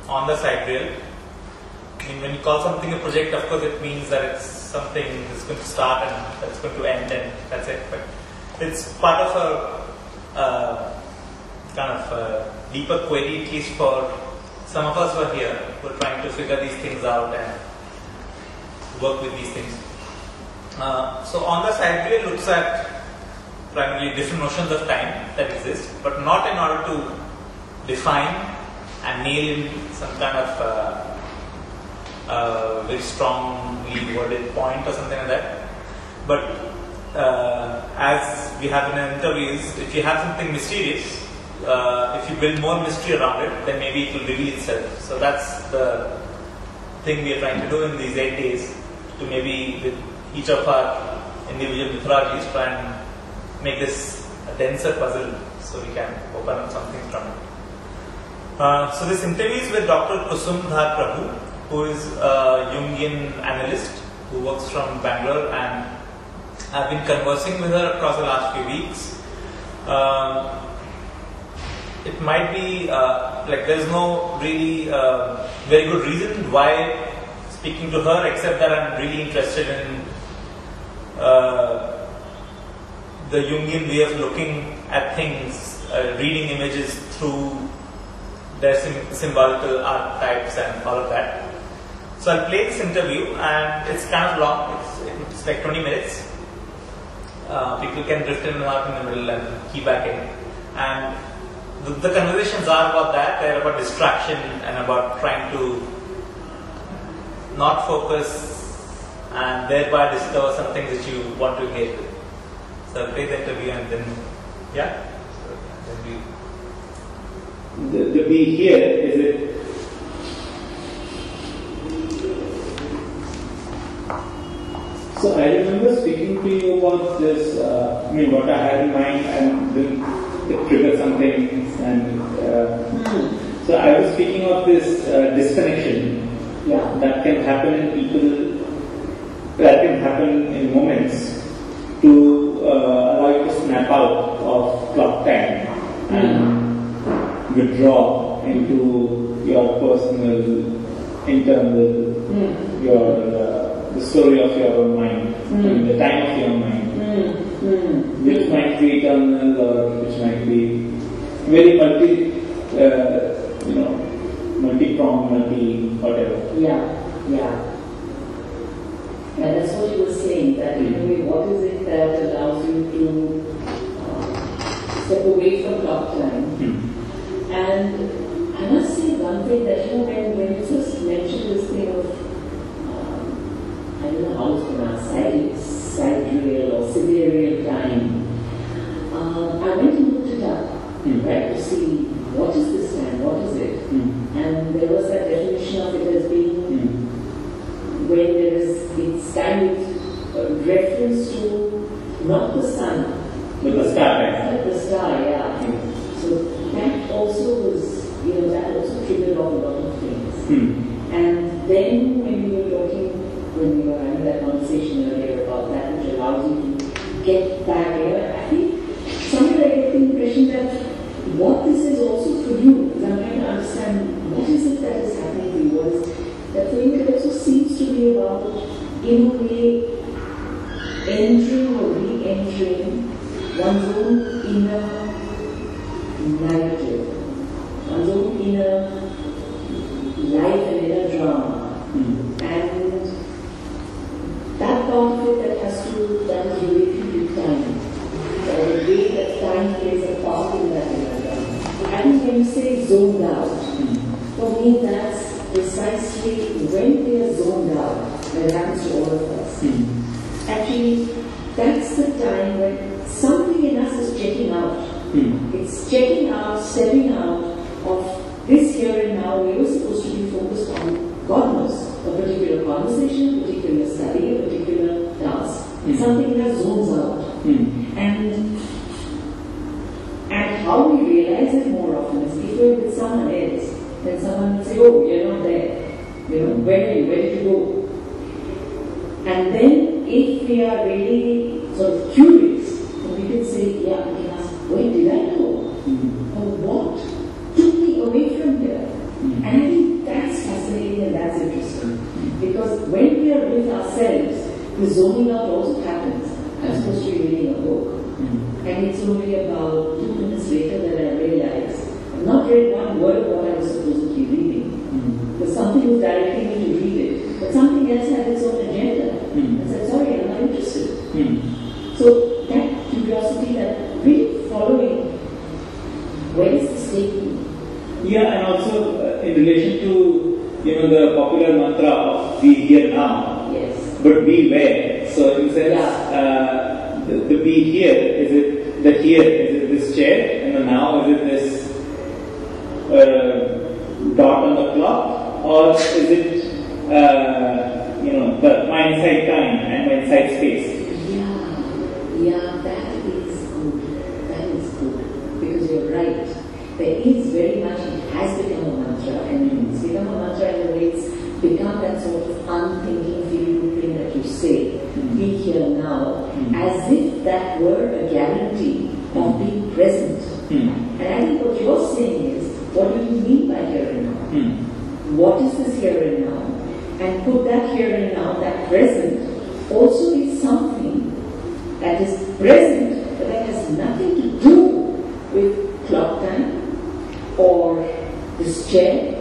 on the side rail. I mean, when you call something a project, of course, it means that it's something that's going to start and that's going to end, and that's it. But it's part of a kind of a deeper query, at least for some of us who are here, who are trying to figure these things out and work with these things. So on the side rail looks at primarily different notions of time that exist, but not in order to define and nail in some kind of very strongly worded point or something like that. But as we have in our interviews, if you have something mysterious, if you build more mystery around it, then maybe it will reveal itself. So that's the thing we are trying to do in these 8 days, to maybe with each of our individual mythologies try and make this a denser puzzle so we can open up something from it. So this interview is with Dr. Kusumdhar Prabhu, who is a Jungian analyst who works from Bangalore, and I've been conversing with her across the last few weeks. It might be like there's no really very good reason why speaking to her, except that I'm really interested in the Jungian way of looking at things, reading images through their symbolical archetypes and all of that. So I'll play this interview, and it's kind of long, it's like 20 minutes. People can drift in and out in the middle and key back in. And the conversations are about that, they're about distraction and about trying to not focus and thereby discover some things that you want to engage with. So I'll play the interview and then, yeah? So then the be here, is it? So I remember speaking to you about this, what I had in mind, and it triggered some things, and so I was speaking of this disconnection that can happen in people, that can happen in moments to allow you to snap out of clock time and withdraw into your personal, internal, the story of your own mind, the time of your mind, which might be eternal or which might be very multi-pronged, whatever. Yeah. And that's what you were saying, that in a way, what is it that allows you to step away from clock time? And I must say one thing that, when you first mentioned this thing of, I don't know how it's pronounced, sidereal or sidereal time, I went and looked it up, right, to see what is this time, what is it? And there was that definition of it as being when it's time with reference to not the sun, but the star, right? But the star, yeah. So that also was, that also triggered off a lot of things. And then when we were having that conversation earlier about that, which allows you to get back, I think somewhere I get the impression that what this is also for you, because I'm trying to understand what is it that is happening to you, what is that for you, it also seems to be about, in a way, entering or re-entering one's own inner narrative, one's own inner life and inner drama. And that part of it that is related to time, the way that time plays a part in that inner drama. I think when you say zoned out, for me that's precisely when we are zoned out, that happens to all of us. Actually, that's the time when something in us is checking out. It's checking out, stepping out of this here and now. We were supposed to be focused on, God knows, a particular conversation, a particular study, a particular task. Something that zones out. And how we realize it more often is if we're with someone else, then someone will say, oh, you're not there. Where are you? Where did you go? And then if we are really sort of curious, then we can say, we can ask, where did I go? Or what took me away from here? the zoning out also happens. I'm supposed to be reading a book, and it's only about 2 minutes later that I realize I've not read one word of what I was supposed to be reading. But something was directing me to read it, but something else had its own agenda. I said, sorry, I'm not interested. So that curiosity, that really following, where is this taking? Yeah, and also in relation to the popular mantra of be here now, Yes. but be where. So in sense, the be here, is it the here, is it this chair, and the now, is it this dot on the clock, or is it my inside time and my inside space? Yeah, that is good. That is good. Because you're right. There is very much, it has become a mantra, and it's become a mantra in the way it's become that sort of unthinking, feel-good thing that you say, be here now, as if that were a guarantee of being present. And I think what you're saying is, what do you mean by here and now? What is this here and now? And put that here and now, that present, also is something that is present, but that has nothing to do with clock time or this chair.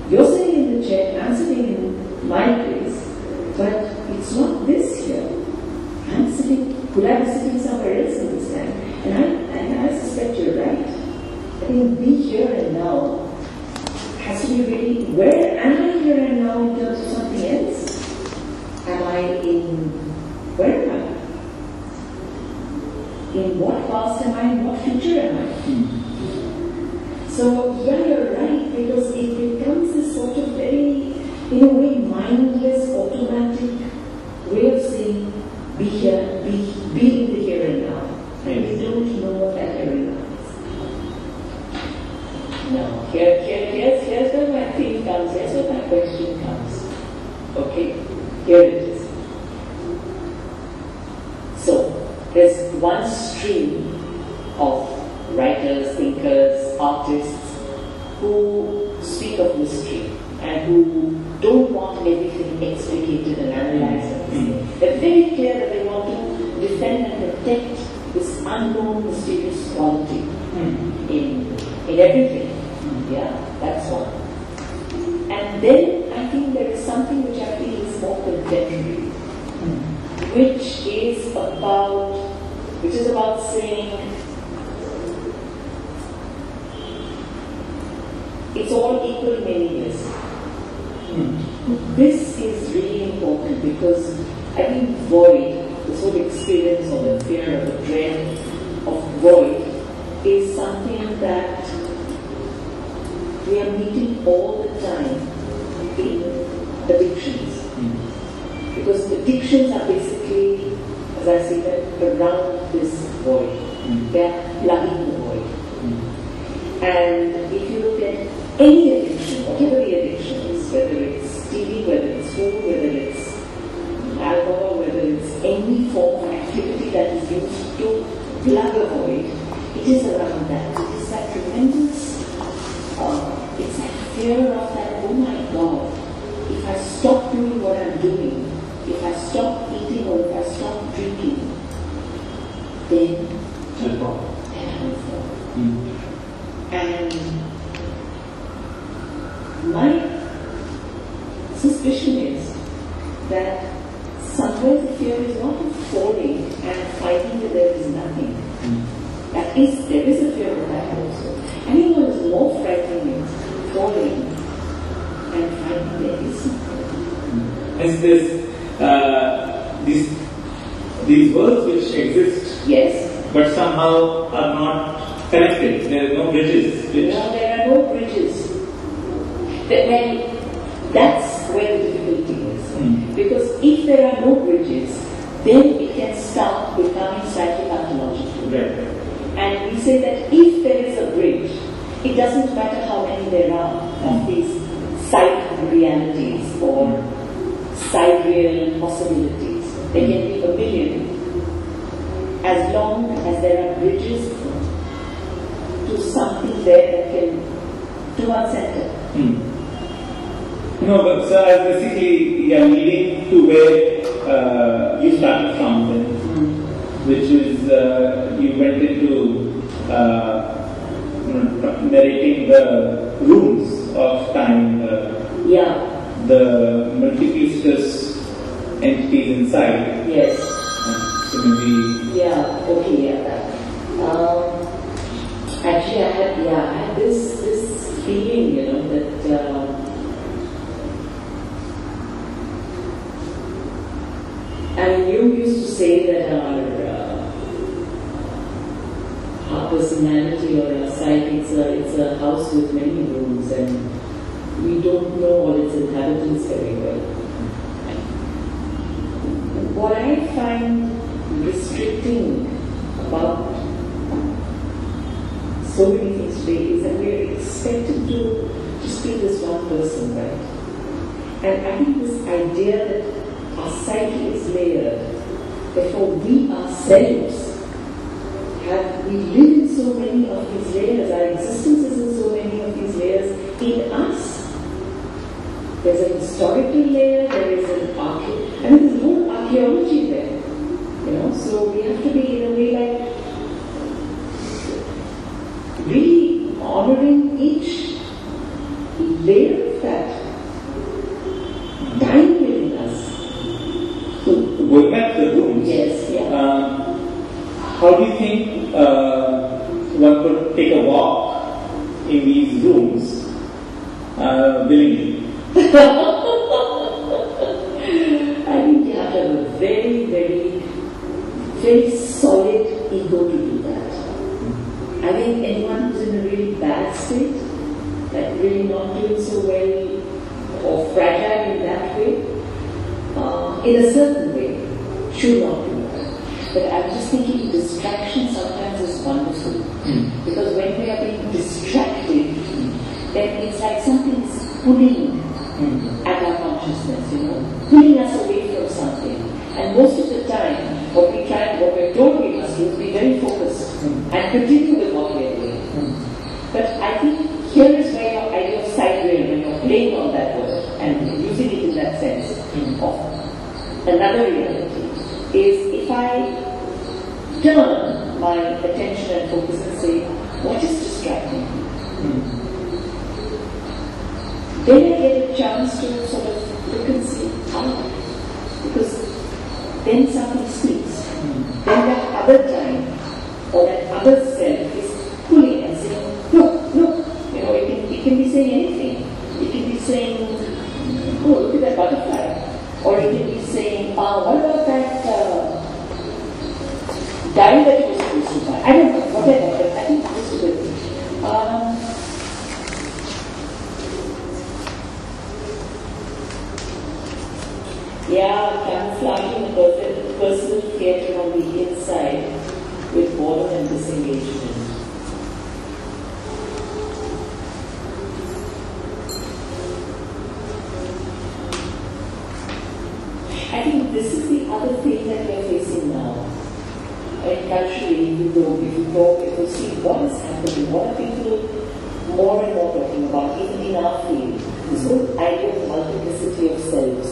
You're sitting in the chair, I'm sitting in my place, but it's not this here. I'm sitting, could I be sitting somewhere else in this time? And I suspect you're right. I think be here and now has to be really, where am I here and now in terms of something else? Am I in, where am I? In what past am I, in what future am I? So, yeah, you're right, because it becomes this sort of very, in a way, mindless, automatic way of saying, be here, be in the here and now. And we don't know what that here and now is. Now, here's where my theme comes, here's where my question comes. Okay, here it is. So, there's one stream of writers, thinkers, artists who speak of mystery and who don't want everything explicated and analyzed. They're very clear that they want to defend and protect this unknown, mysterious quality in everything. Yeah, that's one. And then I think there is something which I feel is more contemporary, which is about saying it's all equally meaningless. This is really important because I think void, this whole experience of the fear, of the dread of void, is something that we are meeting all the time in addictions. Because addictions are basically, as I say, that around this void. They are plugging the void. And if you look at any addiction, whatever the addiction is, whether it's TV, whether it's food, whether it's alcohol, whether it's any form of activity that is used to plug a void, it is around that. It is that tremendous, it's that fear of that, oh my God, if I stop doing what I'm doing, if I stop eating or if I stop drinking, then I will fall. And my suspicion is that somewhere the fear is not of falling and finding that there is nothing. There is a fear of that also. I think what is more frightening is falling and finding there is something. Is this these worlds which exist, yes, but somehow are not connected? There are no bridges. No, there are no bridges. That's where the difficulty is. Because if there are no bridges, then it can start becoming slightly pathological. Right. And we say that if there is a bridge, it doesn't matter how many there are of these side realities or side real possibilities. There can be a million. As long as there are bridges to something there that can, to one center. No, but so I was basically leading to where you started from then, which is you went into narrating the rooms of time, the multiplicitous entities inside. Yes. So maybe. Actually, I had this feeling, that. And you used to say that our personality or our psyche, it's a house with many rooms, and we don't know all its inhabitants very well. What I find restricting about so many things today is that we are expected to just be this one person, right? And I think this idea that our psyche is layered, therefore we ourselves we live in so many of these layers, our existence is in so many of these layers in us. There's a historical layer, there is there's a whole archaeology there, so we have to be in a way like really honoring each layer of that time within us. So going back to the rooms, how do you think one could take a walk in these rooms willingly? I think you have to have a very, very, very solid ego to do that. I think anyone who's in a really bad state, like really not doing so well or fragile in that way, in a certain way, should not do that. But I'm just thinking distraction sometimes is wonderful. Because when we are being distracted, then it's like something's pulling at our consciousness, pulling us away from something. And most of the time, what we're told we must do is be very focused and continue with what we're doing. But I think here is where your idea of sideways, when you're playing on that word and using it in that sense of another reality, is if I turn my attention and focus and say, what is distracting me? Then I get a chance to sort of look and see how. Because then something speaks. Then that other time, or that other self is pulling and saying, look, it can be saying anything. It can be saying, oh, look at that butterfly. Or it can be saying, what about that guy that you were supposed to buy? I don't know, whatever, but I think this is good. Camouflaging the personal theatre on the inside with boredom and disengagement. I think this is the other thing that we are facing now. Culturally, if you see what is happening, what are people more and more talking about, even in our field, this whole idea of multiplicity of selves.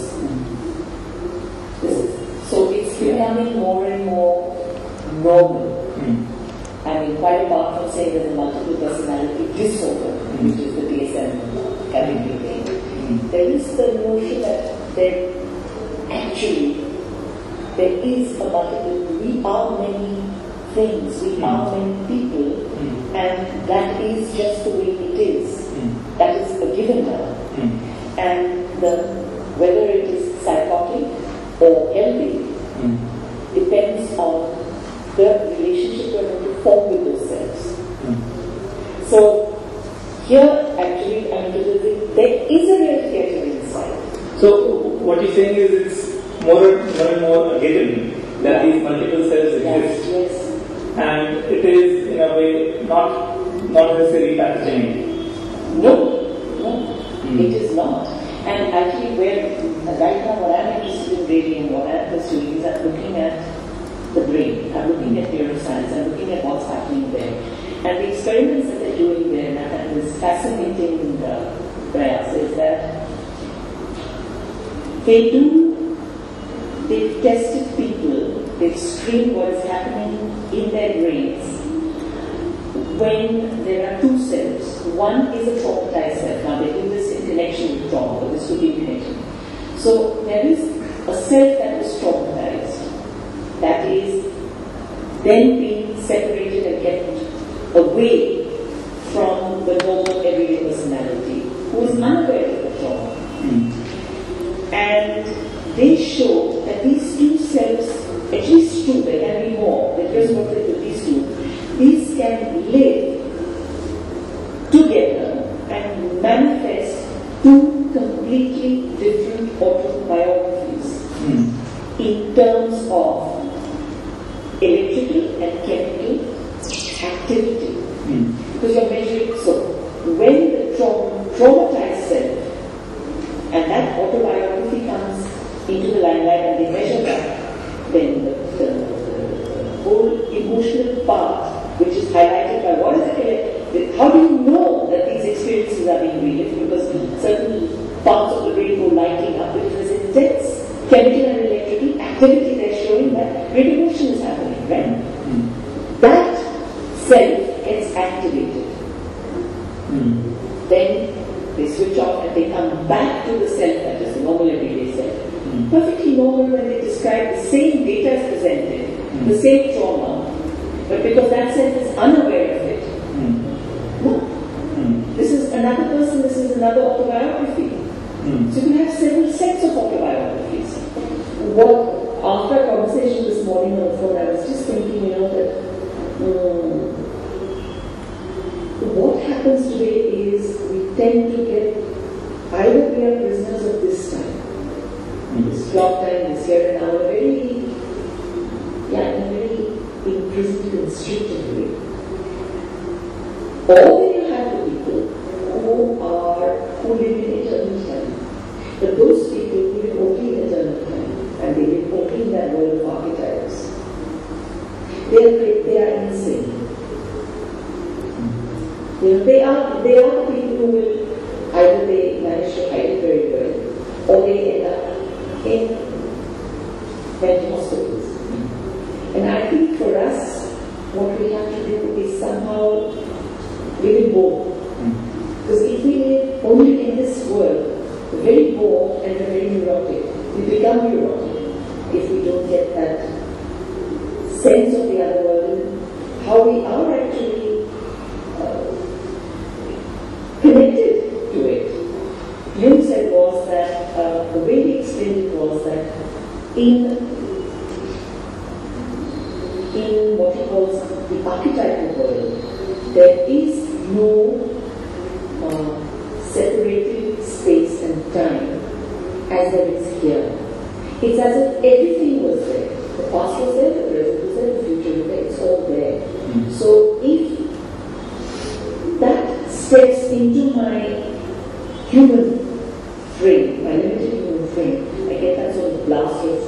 So it's becoming more and more normal. I mean, quite apart from saying there's a multiple personality disorder, which is the DSM category thing, there is the notion that there is a multiple, we are many things, we are many people, and that is just the way it is. That is a given now. And whether it is psychotic or healthy depends on the relationship we're going to form with those selves. So here actually, there is a real theatre inside. So what you're saying is it's more and more a given that these multiple selves exist. Yes. And it is in a way not necessarily packaging. No, it is not. And actually, right now, what I'm interested in really and what I'm pursuing is I'm looking at the brain, I'm looking at neuroscience, I'm looking at what's happening there. And the experiments that they're doing there, and this fascinating Prayas, is that they've tested people, they've screened what is happening in their brains when there are two selves. One is a traumatized self. Now they do this in connection with trauma, but this could be connected. So there is a self that was traumatized, that is then being separated and kept away from the normal everyday personality, who is unaware of the trauma. And they show that these two selves, at least two, there can be more, but here's what they do, these two, these can live together and manifest two completely different autobiographies in terms of electrical and chemical activity. Because you're measuring, so when the traumatized self and that autobiography comes into the limelight and they measure that, then the whole emotional part, which is highlighted by what is it, how do you know that these experiences are being relived? Because certain parts of the brain go lighting up because there's intense chemical and electrical activity they're showing that great emotion is happening, right? That self gets activated. Then they switch off and they come back to the self that is the normal everyday self. Perfectly normal when they describe the same data as presented, the same trauma, but because that self is unaware of it. No. This is another person, this is another autobiography. So you can have several sets of autobiographies. After a conversation this morning on the phone, I was just thinking, that what happens today is we tend to get, either we are prisoners of this time, this clock time, this here and now, in a very imprisoned, constricted way. Or then you have the people who live in eternal time. But those people live only in eternal time, and they live only in that world of archetypes. They are insane. They are the people who will either they manage to hide it very well, or they end up in mental hospitals. And I think for us, what we have to do is somehow live in both. Because if we live only in this world, we're very bored and we're very neurotic. We become neurotic if we don't get that sense of the other world and how we are actually connected to it. Jung said was that, the way he explained it was that in what he calls the archetypal world, there is no separated space and time as there is here. It's as if everything was there. The past was there, the present was there, the future was there, it's all there. So if that steps into my human frame, my limited human frame, I get that sort of blast of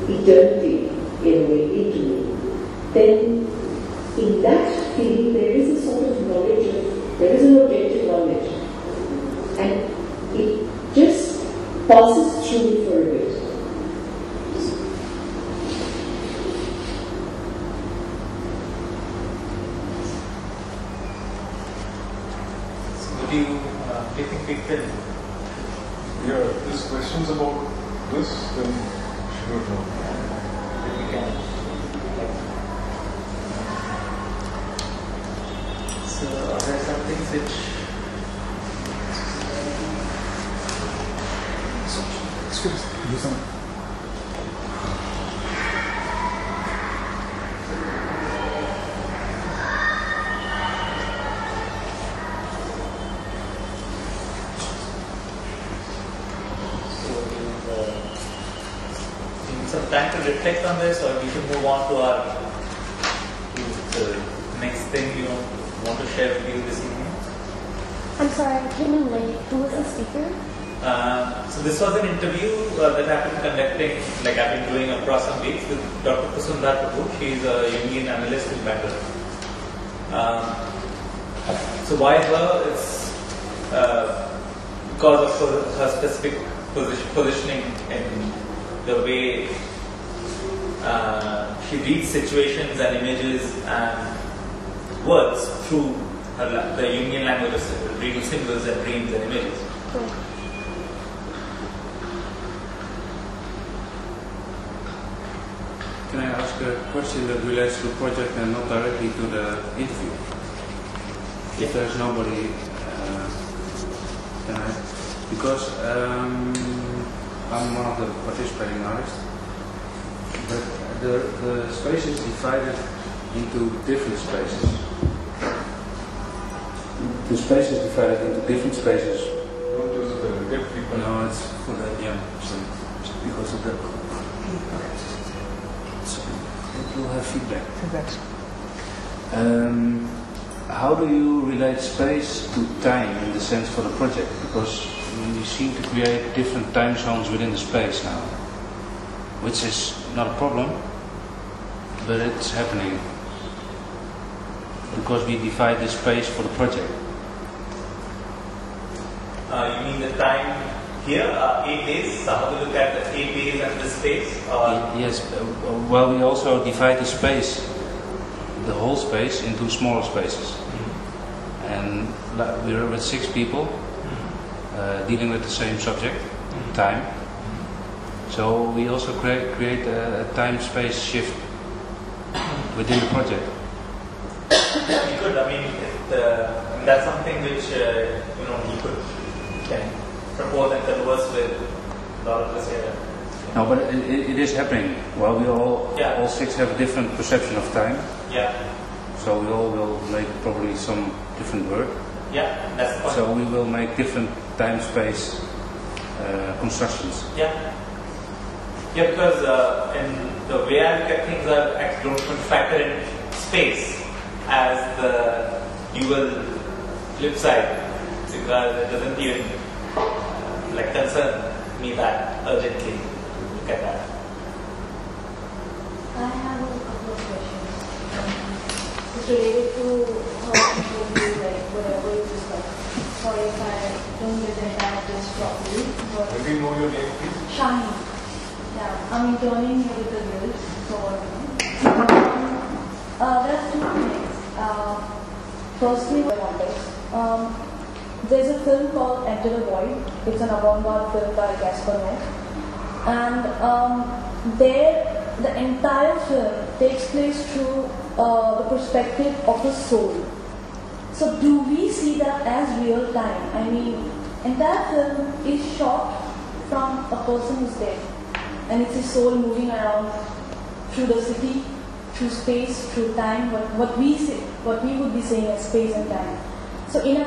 eternity in a way into me, then in that feeling there is a sort of knowledge there is an objective knowledge, and it just passes through me for a bit. So do you think we can? Yeah, if there's questions about this, then sure. We can. So there are some things which. Excuse me, do some. Some time to reflect on this, or we should move on to the next thing you want to share with you this evening? I'm sorry, I came in late. Who was the speaker? So this was an interview that I've been conducting, like I've been doing across some weeks with Dr. Kusundar Prabhu. She's a Jungian analyst in Bangalore. So why her? It's because of her specific positioning in the way she reads situations and images and words through the Jungian language of reading symbols and dreams and images. Can I ask a question that relates to the project and not directly to the interview? If there's nobody, can I? Because I'm one of the participating artists, but the space is divided into different spaces. The space is divided into different spaces. Don't just get people. No, it's for the because of the. So you'll have feedback. How do you relate space to time in the sense for the project? Because we seem to create different time zones within the space now, which is not a problem, but it's happening because we divide the space for the project. You mean the time here, 8 days? So how do you look at the 8 days and the space? Yes, well, we also divide the space, the whole space, into smaller spaces. And we're with 6 people dealing with the same subject, time. So we also create a time-space shift within the project. You could, I mean, that's something which you can propose and converse with a lot of us here. No, but it is happening. Well, we all 6 have a different perception of time. Yeah. So we all will make probably some different work. Yeah, that's the point. So we will make different time-space constructions. Yeah. Yeah, because in the way I look at things, I actually don't factor in space as the dual flip side, because it doesn't even concern me that urgently. Look at that. I have a couple of questions. It's related to how people do whatever you discuss. Sorry if I don't get the entire gist properly. But Let me know your name, please. Shani. Yeah, I'm interning here with the Guild, so there are 2 things. Firstly, there's a film called Enter the Void. It's an avant-garde film by Gaspar Noé. And there, the entire film takes place through the perspective of a soul. So do we see that as real time? I mean, entire film is shot from a person who's dead. And it's his soul moving around through the city, through space, through time, what we would be saying as space and time. So in a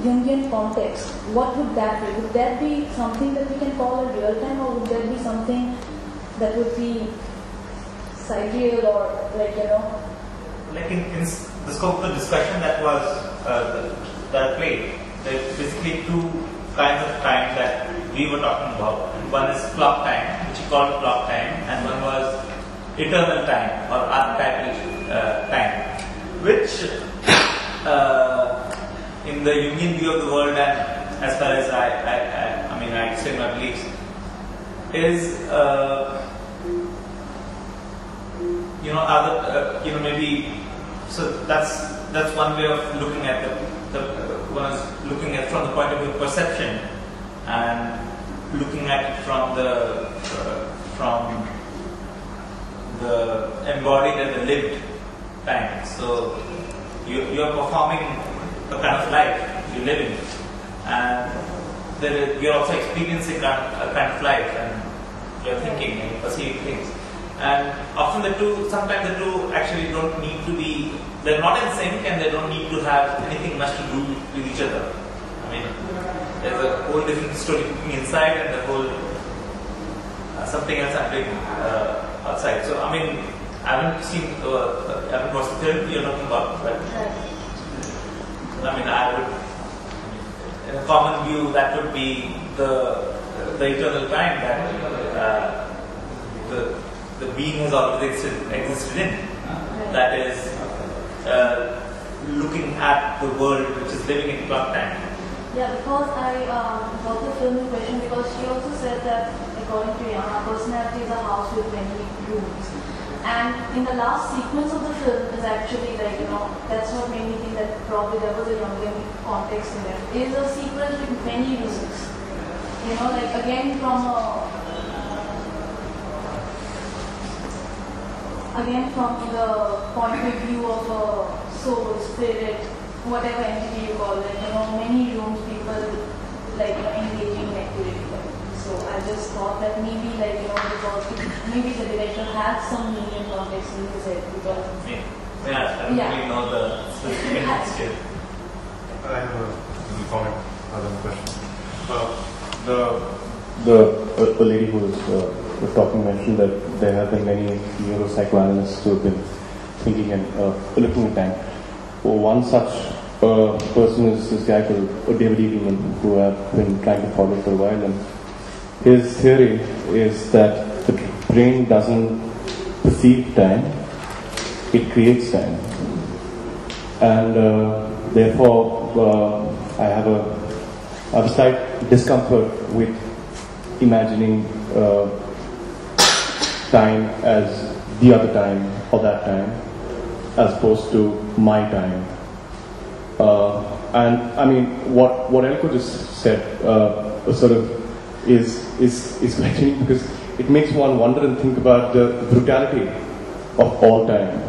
Jungian context, what would that be? Would that be something that we can call a real time, or would that be something that would be sidereal or Like in the scope of the discussion that was that played, there's basically 2 kinds of time that we were talking about. One is clock time, which you called clock time, and one was eternal time or archetypal time, which in the Jungian view of the world, and as far as I extend my beliefs, is maybe. So that's one way of looking at one is looking at from the point of view of perception, and looking at it from the embodied and the lived time. So you are performing a kind of life you're living, and you're also experiencing a kind of life, and you're thinking and perceiving things. And often sometimes the two actually don't need to be, they're not in sync, and they don't need to have anything much to do with each other. I mean, there's a whole different story cooking inside, and the whole something else I'm doing outside. So I mean, I haven't watched the film you're talking about, but I mean, in a common view, that would be the eternal time that the being has always existed in. That is looking at the world which is living in clock time. Yeah, because I got the film in question because she also said that according to Yana, our personality is a house with many rooms. And in the last sequence of the film is actually like, that's what made me think that probably there was a younger context in there. It is a sequence with many rooms. Like again from the point of view of a soul, spirit, whatever entity you call it, many rooms, people engaging in activity. So I just thought that maybe because maybe the director had some meaning context in his head because I don't really know the specific still. I have a little comment other than question. The lady who was talking mentioned that there have been many neuropsychoanalysts who have been thinking and looking at time. One such person is this guy called David Eagleman, who I've been trying to follow for a while, and his theory is that the brain doesn't perceive time, it creates time. And therefore I have a slight discomfort with imagining time as the other time or that time as opposed to my time. And I mean what Elko just said sort of is quite unique because it makes one wonder and think about the brutality of all time,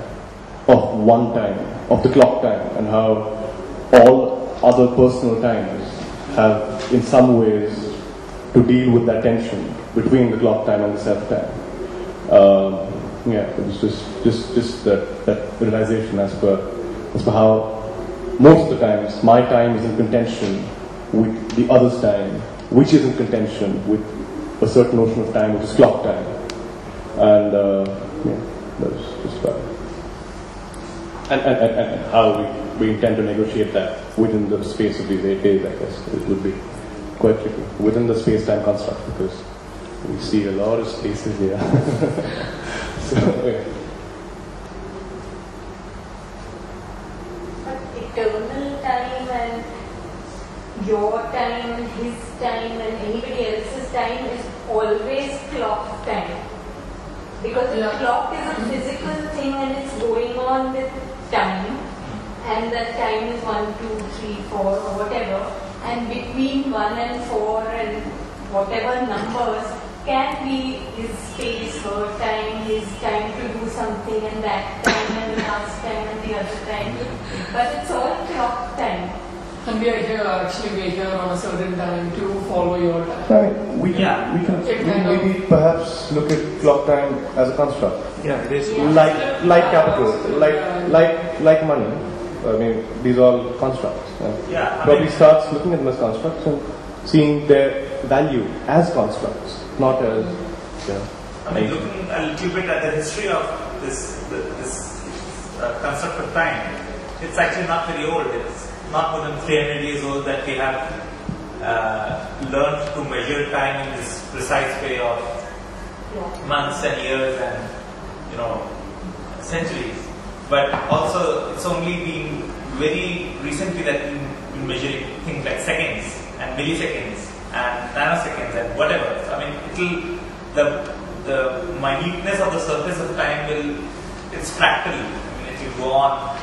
of one time, of the clock time, and how all other personal times have in some ways to deal with that tension between the clock time and the self time. It was just that realization as per how most of the times my time is in contention with the other's time, which is in contention with a certain notion of time, which is clock time. And that's just about it. And how we intend to negotiate that within the space of these 8 days, I guess, it would be quite tricky within the space-time construct because we see a lot of spaces here. So, yeah. But eternal time and your time, his time, and anybody else's time is always clock time. Because the clock is a physical thing and it's going on with time. And that time is 1, 2, 3, 4 or whatever. And between 1 and 4 and whatever numbers can be his space, her time, his time to do something, and that time, and the last time, and the other time. But it's all clock time. And the idea actually wait here on a certain time to follow your time. I mean, we can maybe perhaps look at clock time as a construct. Yeah, it is. Like capital, like money. I mean, these are all constructs. Probably starts looking at them as constructs and seeing their value as constructs, not as. Looking a little bit at the history of this concept of time, it's actually not very old. It's not more than 300 years old that we have learned to measure time in this precise way of months and years and centuries. But also, it's only been very recently that we've been measuring things like seconds and milliseconds and nanoseconds and whatever. I mean, the minuteness of the surface of time it's fractal. I mean, it will go on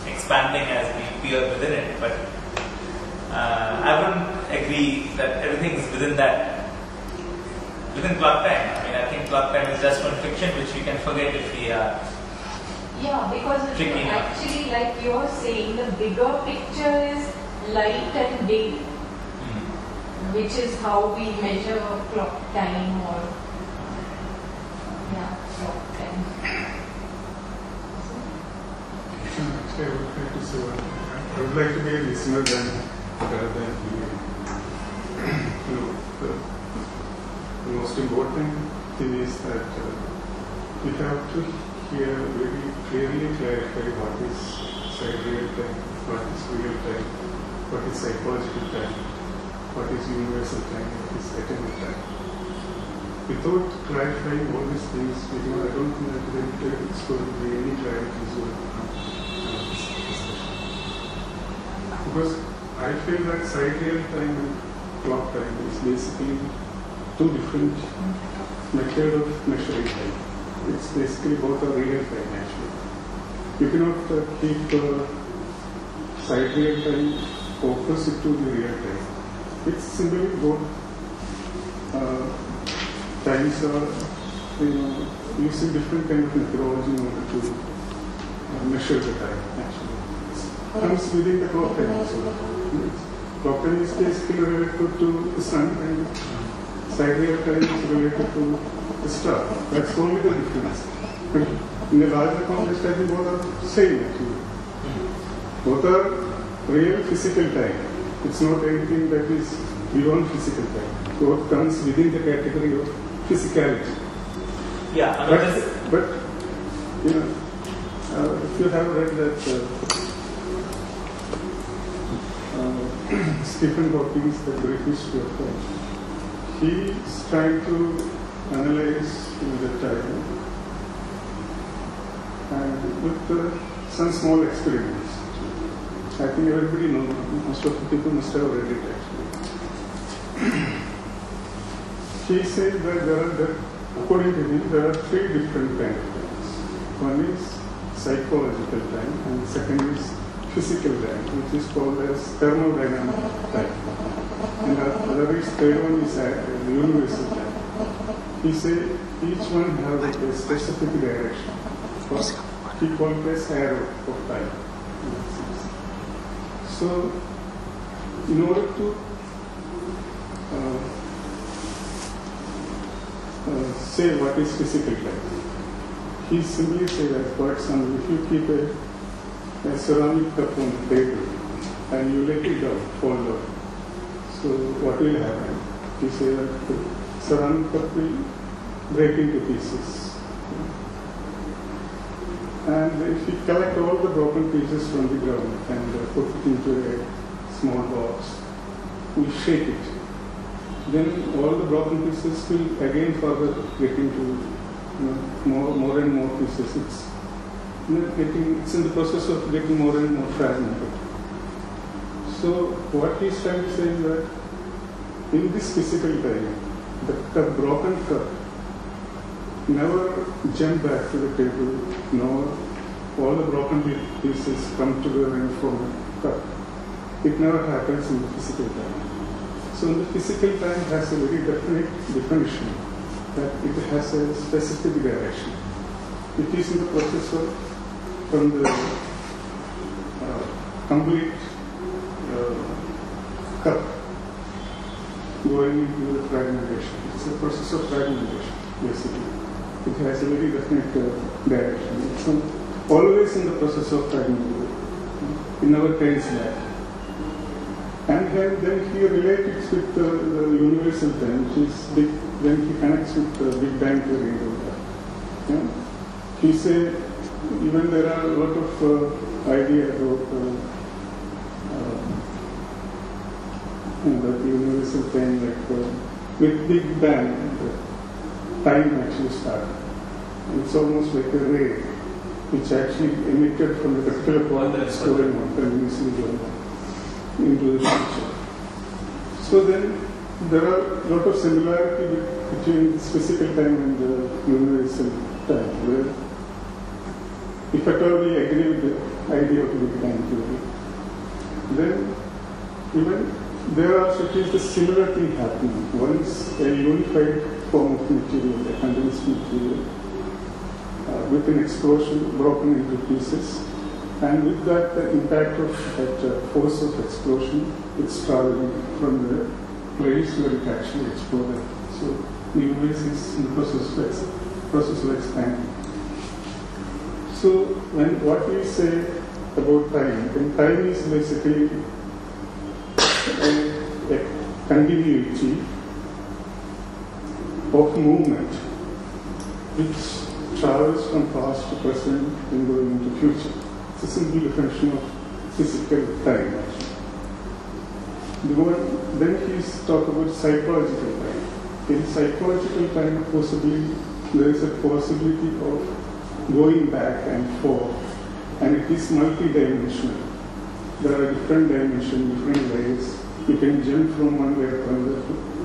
expanding as we peer within it. But I wouldn't agree that everything is within clock time. I mean, I think clock time is just one fiction which we can forget if we are. Yeah, because actually, like you're saying, the bigger picture is light and day, which is how we measure clock time or clock time. Actually, I would like to say I would like to be a listener rather than the most important thing is that we have to here very clearly clarify what is real time, what is real time, what is psychological time, what is universal time, what is eternal time. Without clarifying all these things, I don't think that there is going to be any clarity to this discussion. Because I feel that sidereal time and clock time is basically two different methods of measuring time. It's basically both are real time actually. You cannot keep sidereal time opposite to the real time. It's simply both times are using different kind of methodology in order to measure the time actually. It comes within the clock time also. Clock time is basically related to the sun and sidereal time is related to the star. That's only the difference. But in the larger context, I think both are same actually. Both are real physical time. It's not anything that is beyond physical time. Both comes within the category of physicality. Yeah, but if you have read that Stephen Hawking's The Great History of Time, he's trying to analyze the time and with some small experiments. I think everybody knows, most of the people must have read it actually. He says that according to him, there are three different kinds of times. One is psychological time, and the second is physical time, which is called as thermodynamic time. And the other is third one is the universal time. He says each one has a specific direction. He calls it as arrow of time. So, in order to say what is physical time, he simply says that, for example, if you keep a ceramic cup on the table and you let it down, fall down, so what will happen? He says that the ceramic cup will break into pieces. And if you collect all the broken pieces from the ground and put it into a small box, we shake it, then all the broken pieces will again further get into more and more pieces. It's in the process of getting more and more fragmented. So what he's trying to say is that in this physical time, the broken cup never jump back to the table, nor all the broken pieces come together and form a cup. It never happens in the physical time. So the physical time has a very definite definition, that it has a specific direction. It is in the process of from the complete cup going into the fragmentation. It's a process of fragmentation, basically. It has a very definite direction. It's always in the process of fragmentation. It never turns back. And then he relates with the universal time, which is big. Then he connects with the Big Bang theory and all that. He said, even there are a lot of ideas about the universal time, like with Big Bang, the time actually started. It's almost like a ray, which actually emitted from the particular point that's going on, continuously going on into the future. So then there are a lot of similarity between this physical time and the universal time, where if at all we agree with the idea of Big Bang theory, then even there are at least a similar thing happening. One is a unified form of material, a condensed material, with an explosion broken into pieces. And with that, the impact of that force of explosion, it's traveling from the place where it actually exploded. So the universe is in the process of expanding. So what we say about time, then time is basically a continuity of movement which travels from past to present and going into future. It's a simple definition of physical time actually. Then he's talking about psychological time. In psychological time, possibly there is a possibility of going back and forth, and it is multidimensional. there are different dimensions, different layers. You can jump from one layer to another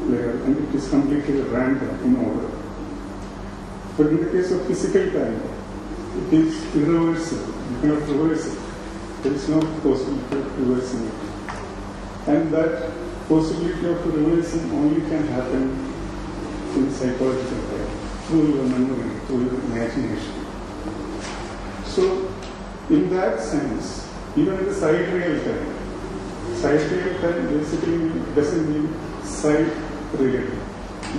layer, and it is completely random in order. But in the case of physical time, it is irreversible. You cannot reverse it. There is no possibility of reversing it. And that possibility of reversing only can happen in psychological time, through your memory, through your imagination. So, in that sense, even in the sidereal time basically doesn't mean side real.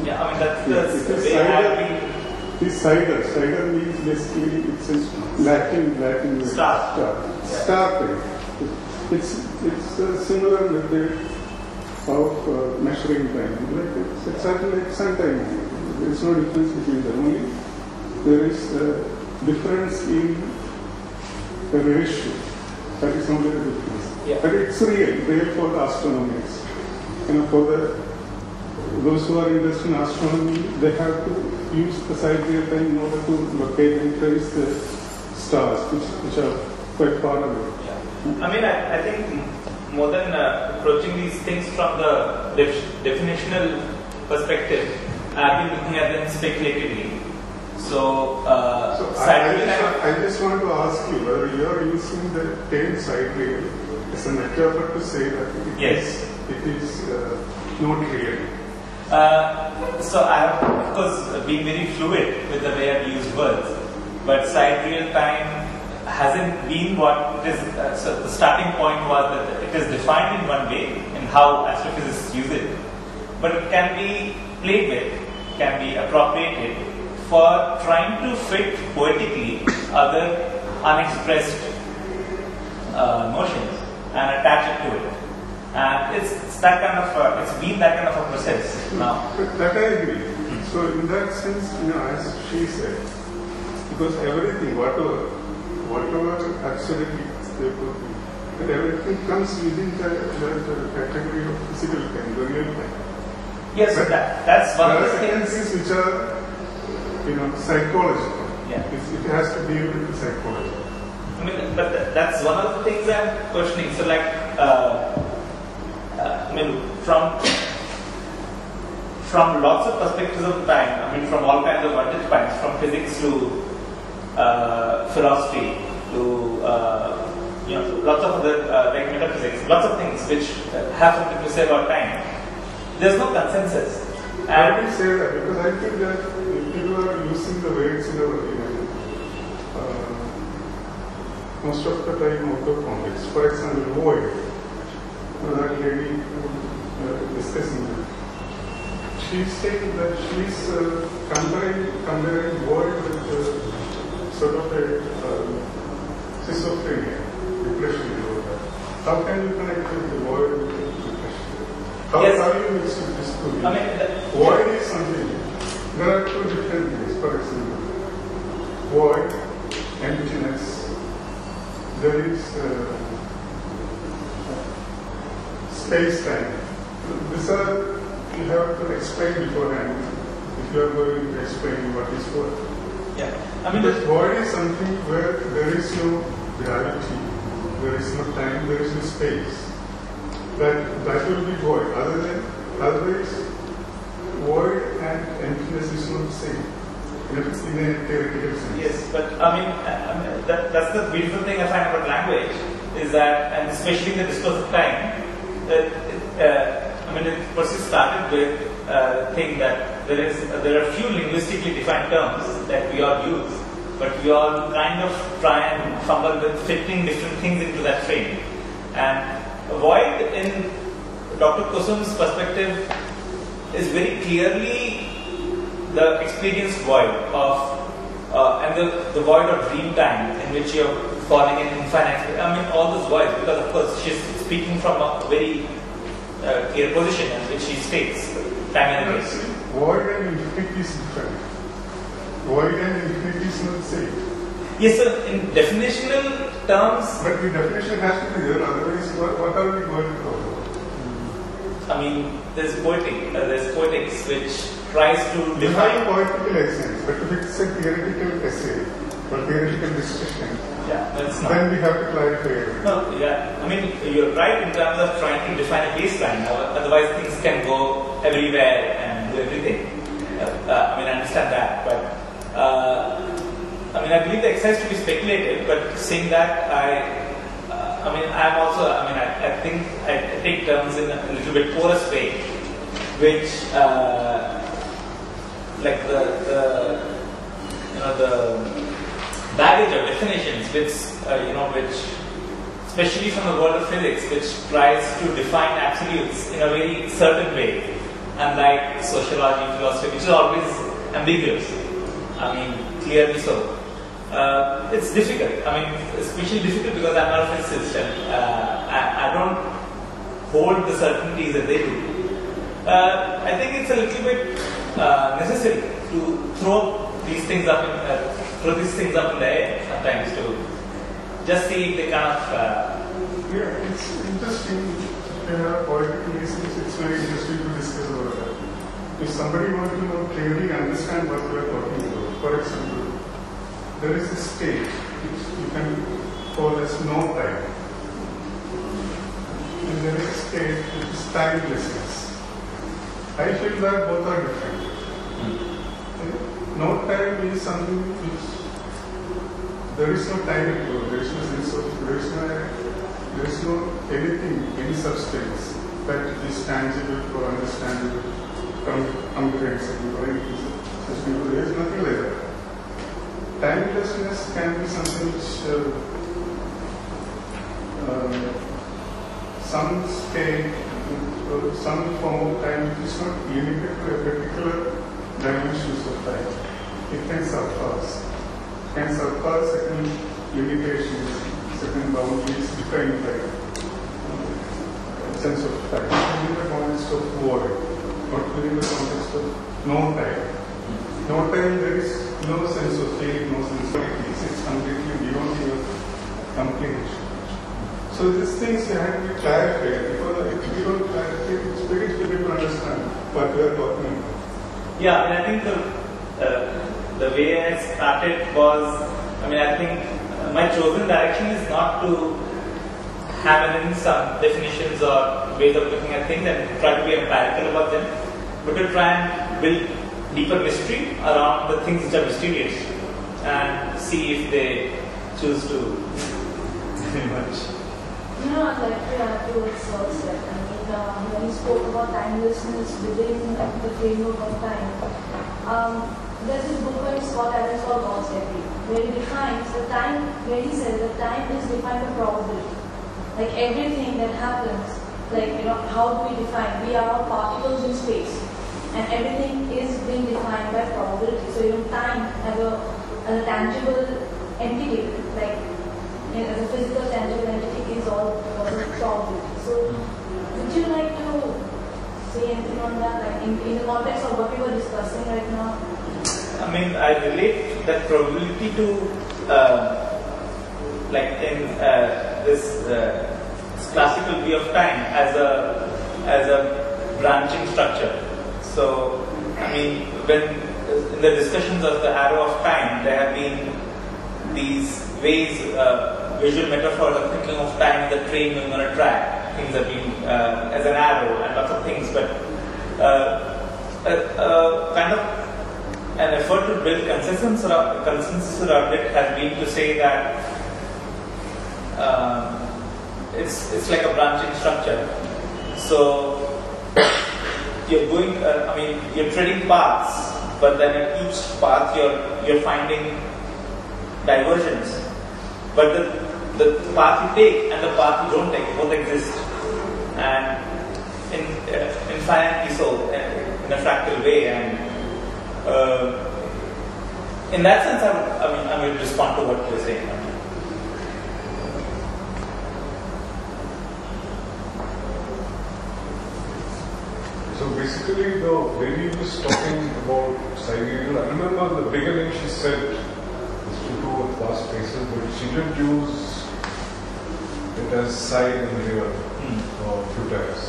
Yeah, I mean that's the way This cider means basically it's a Latin word. Star. It's a similar method of measuring time. Like it's exactly like sun time. There is no difference between them. Only there is a difference in the ratio. That is only the difference. Yeah. But it's real for the astronomers. For those who are interested in astronomy, they have to use the sidereal time in order to locate and trace the stars, which are quite far away. Yeah. I mean, I think more than approaching these things from the definitional perspective, I've been looking at them speculatively. So I just want to ask you whether you are using the term sidereal as a metaphor to say that it is not real. So I have, of course, been very fluid with the way I've used words, but sidereal time hasn't been what it is. So the starting point was that it is defined in one way in how astrophysicists use it, but it can be played with, can be appropriated for trying to fit poetically other unexpressed notions and attach it to it. And it's that kind of it's been that kind of a process now. That I agree. So in that sense, as she said, because everything, whatever absolutely they could be, and everything comes within the category of physical time, the real time. Yes, but that's one of the things which are psychological. Yeah. It has to deal with the psychology. I mean, but that's one of the things I'm questioning. So, like, from lots of perspectives of time, from all kinds of vantage points, from physics to philosophy to lots of other like metaphysics, lots of things which have something to say about time. There's no consensus. I will say that because I think that people are using the words in our most of the time out of context. For example, void. That lady discussing that. She's saying that she's comparing void with sort of a schizophrenia, depression. How can you connect with the void with depression? How do you mix these two? Void is something. There are two different things. For example, void, emptiness. There is space-time. These are you have to explain beforehand if you are going to explain what is void. Yeah, because void is something where there is no gravity, there is no time, there is no space. That will be void. Otherwise, void and emptiness is not the same. In a theoretical sense. Yes, but that's the beautiful thing I find about language is that, and especially in the discourse of time, it first started with thing that there are few linguistically defined terms that we all use, but we all kind of try and fumble with fitting different things into that frame. And void, in Dr. Kusum's perspective, is very clearly the experienced void of and the void of dream time in which you're falling in infinite. All those voids, because of course she's speaking from a very clear position in which she states time and space. Void and infinity is different. Void and infinity is not the same. Yes, sir. In definitional terms. But the definition has to be there. Otherwise, what are we going to talk about? There's poetics which tries to define poetical essence, but if it's a theoretical essay, for theoretical discussion, Yeah, that's not. then we have to clarify. No, yeah. I mean, you're right in terms of trying to define a baseline. Otherwise, things can go everywhere and do everything. I mean, I understand that, but I mean, I believe the exercise to be speculative. But saying that, I mean, I'm also. I mean, I think I take terms in a little bit porous way, which like the baggage of definitions, which which especially from the world of physics, which tries to define absolutes in a very certain way, unlike sociology, philosophy, which is always ambiguous. I mean, clearly so. It's difficult. I mean, especially difficult because I'm not a physicist and I don't hold the certainties that they do. I think it's a little bit necessary to throw these things up in the air sometimes to just see if they kind of. Yeah, it's interesting. Poetic reasons, it's very interesting to discuss about that. If somebody wants to know clearly understand what we are talking about, for example, there is a state which you can call as no time, and there is a state which is timelessness. I feel that both are different. No time is something which there is no time at all, there is no sense of, there is no anything, any substance that is tangible or understandable, comprehensible or anything such. There is nothing like that. Timelessness can be something which some state, some form of time which is not limited to a particular dimensions of time. It can surpass certain limitations, certain boundaries defined by sense of time. Within the context of void, not within the context of no time. No time, there is no sense of feeling, no sense of peace. It's completely beyond your comprehension. So these things have to be clarified, because if you don't clarify, it's very difficult to understand what we are talking about. Yeah, I mean, I think the way I started was, I mean, I think my chosen direction is not to have in some definitions or ways of looking at things and try to be empirical about them, but to try and build deeper mystery around the things which are mysterious and see if they choose to very much. I'd like to add to what Sir said. I mean, when he spoke about timelessness within the framework of time, there's this book by Scott Adams called God's Theory, where he defines the time, where he says that time is defined by probability. Like everything that happens, like, how do we define? We are all particles in space, and everything is being defined by probability. So even time as a tangible entity, like as a physical tangible entity, is all because of probability. So would you like to say anything on that, like in the context of what we were discussing right now? I mean, I relate that probability to like in this classical view of time as a branching structure. So, I mean, when in the discussions of the arrow of time, there have been these ways, visual metaphors of thinking of time as a train going on a track. Things have been as an arrow and lots of things, but kind of an effort to build consensus around it has been to say that it's like a branching structure. So you're going, you're treading paths, but then at each path you're finding diversions. But the path you take and the path you don't take both exist, and infinitely so, in a fractal way. And in that sense, I would respond to what you're saying. So basically, the lady was talking about sidereal. I remember the beginning she said it's to do with vast spaces, but she didn't use it as side and real a few times.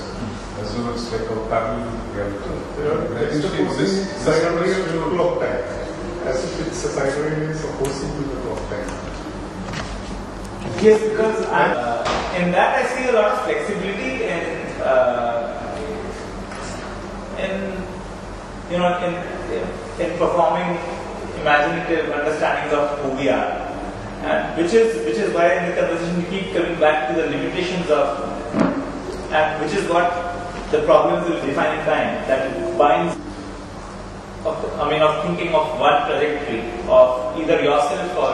As though it's like a parallel reality. I think this sidereal clock time. as if it's a sideline is opposing to the clock time. Yes, because in that I see a lot of flexibility in performing imaginative understandings of who we are, and which is why in the conversation we keep coming back to the limitations of, and which is what the problems with defining time, that it binds of thinking of one trajectory of either yourself or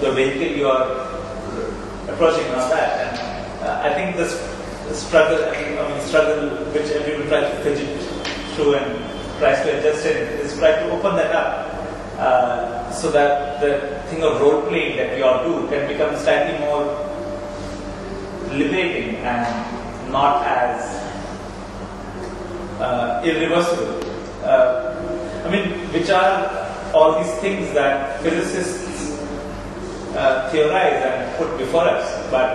the vehicle you are approaching on that. And I think the struggle which everyone tries to fidget through and tries to adjust it is try to open that up so that the thing of role playing that we all do can become slightly more liberating and not as irreversible. Which are all these things that physicists theorize and put before us, but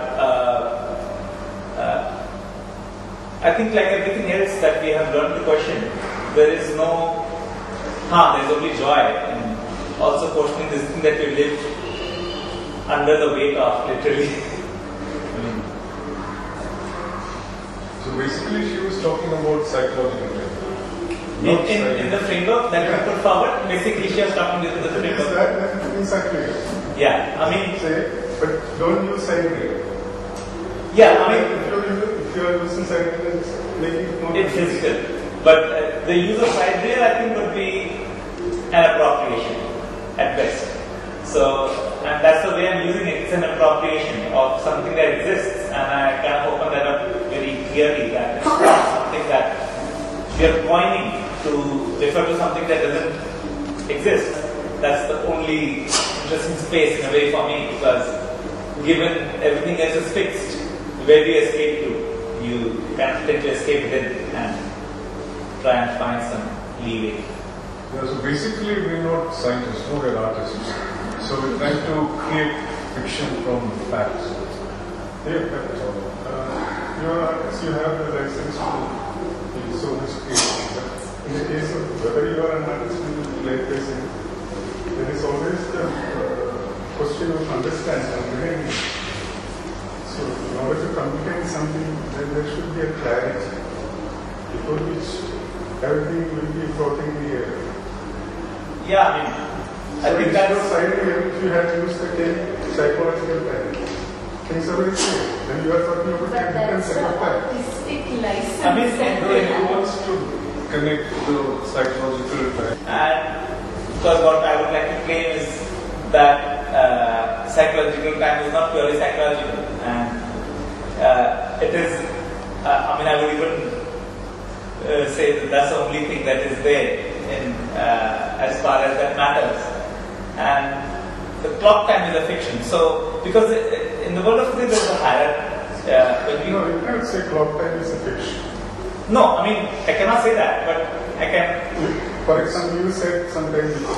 I think like everything else that we have learned to question, there is no there's only joy in also questioning this thing that we live under the weight of, literally. So basically she was talking about psychological time. In the framework that we put forward, basically she was talking with the framework. Exactly. Yeah, but don't use sidereal. Yeah, if you are using sidereal, make it more. It's physical, but the use of sidereal I think would be an appropriation at best. So, and that's the way I'm using it. It's an appropriation of something that exists, and I kind of open that up very clearly that it's not something that we are pointing to refer to something that doesn't exist. That's the only interesting space in a way for me, because given everything else is fixed, where do you escape to? You kind of tend to escape within and try and find some leeway. Yeah, so basically we're not scientists, no, we're artists. So we're trying to create fiction from facts. Yeah, that's all. You're artists, you have the license to be so much creative. But in the case of whether you are an artist in the play facing, there is always the question of understanding. So in order to communicate something, then there should be a clarity, before which everything will be floating in the air. Yeah, I think that's... So if you had used the term psychological time, things are very clear. Then you are talking about a different set of time. Artistic license. Who wants to connect to psychological time? And because what I would like to claim is that psychological time is not purely psychological, and it is. I would even say that that's the only thing that is there in as far as that matters. And the clock time is a fiction. So because in the world of physics there is a hierarchy. No, you can't say clock time is a fiction. No, I cannot say that, but I can. For example, you said sometime before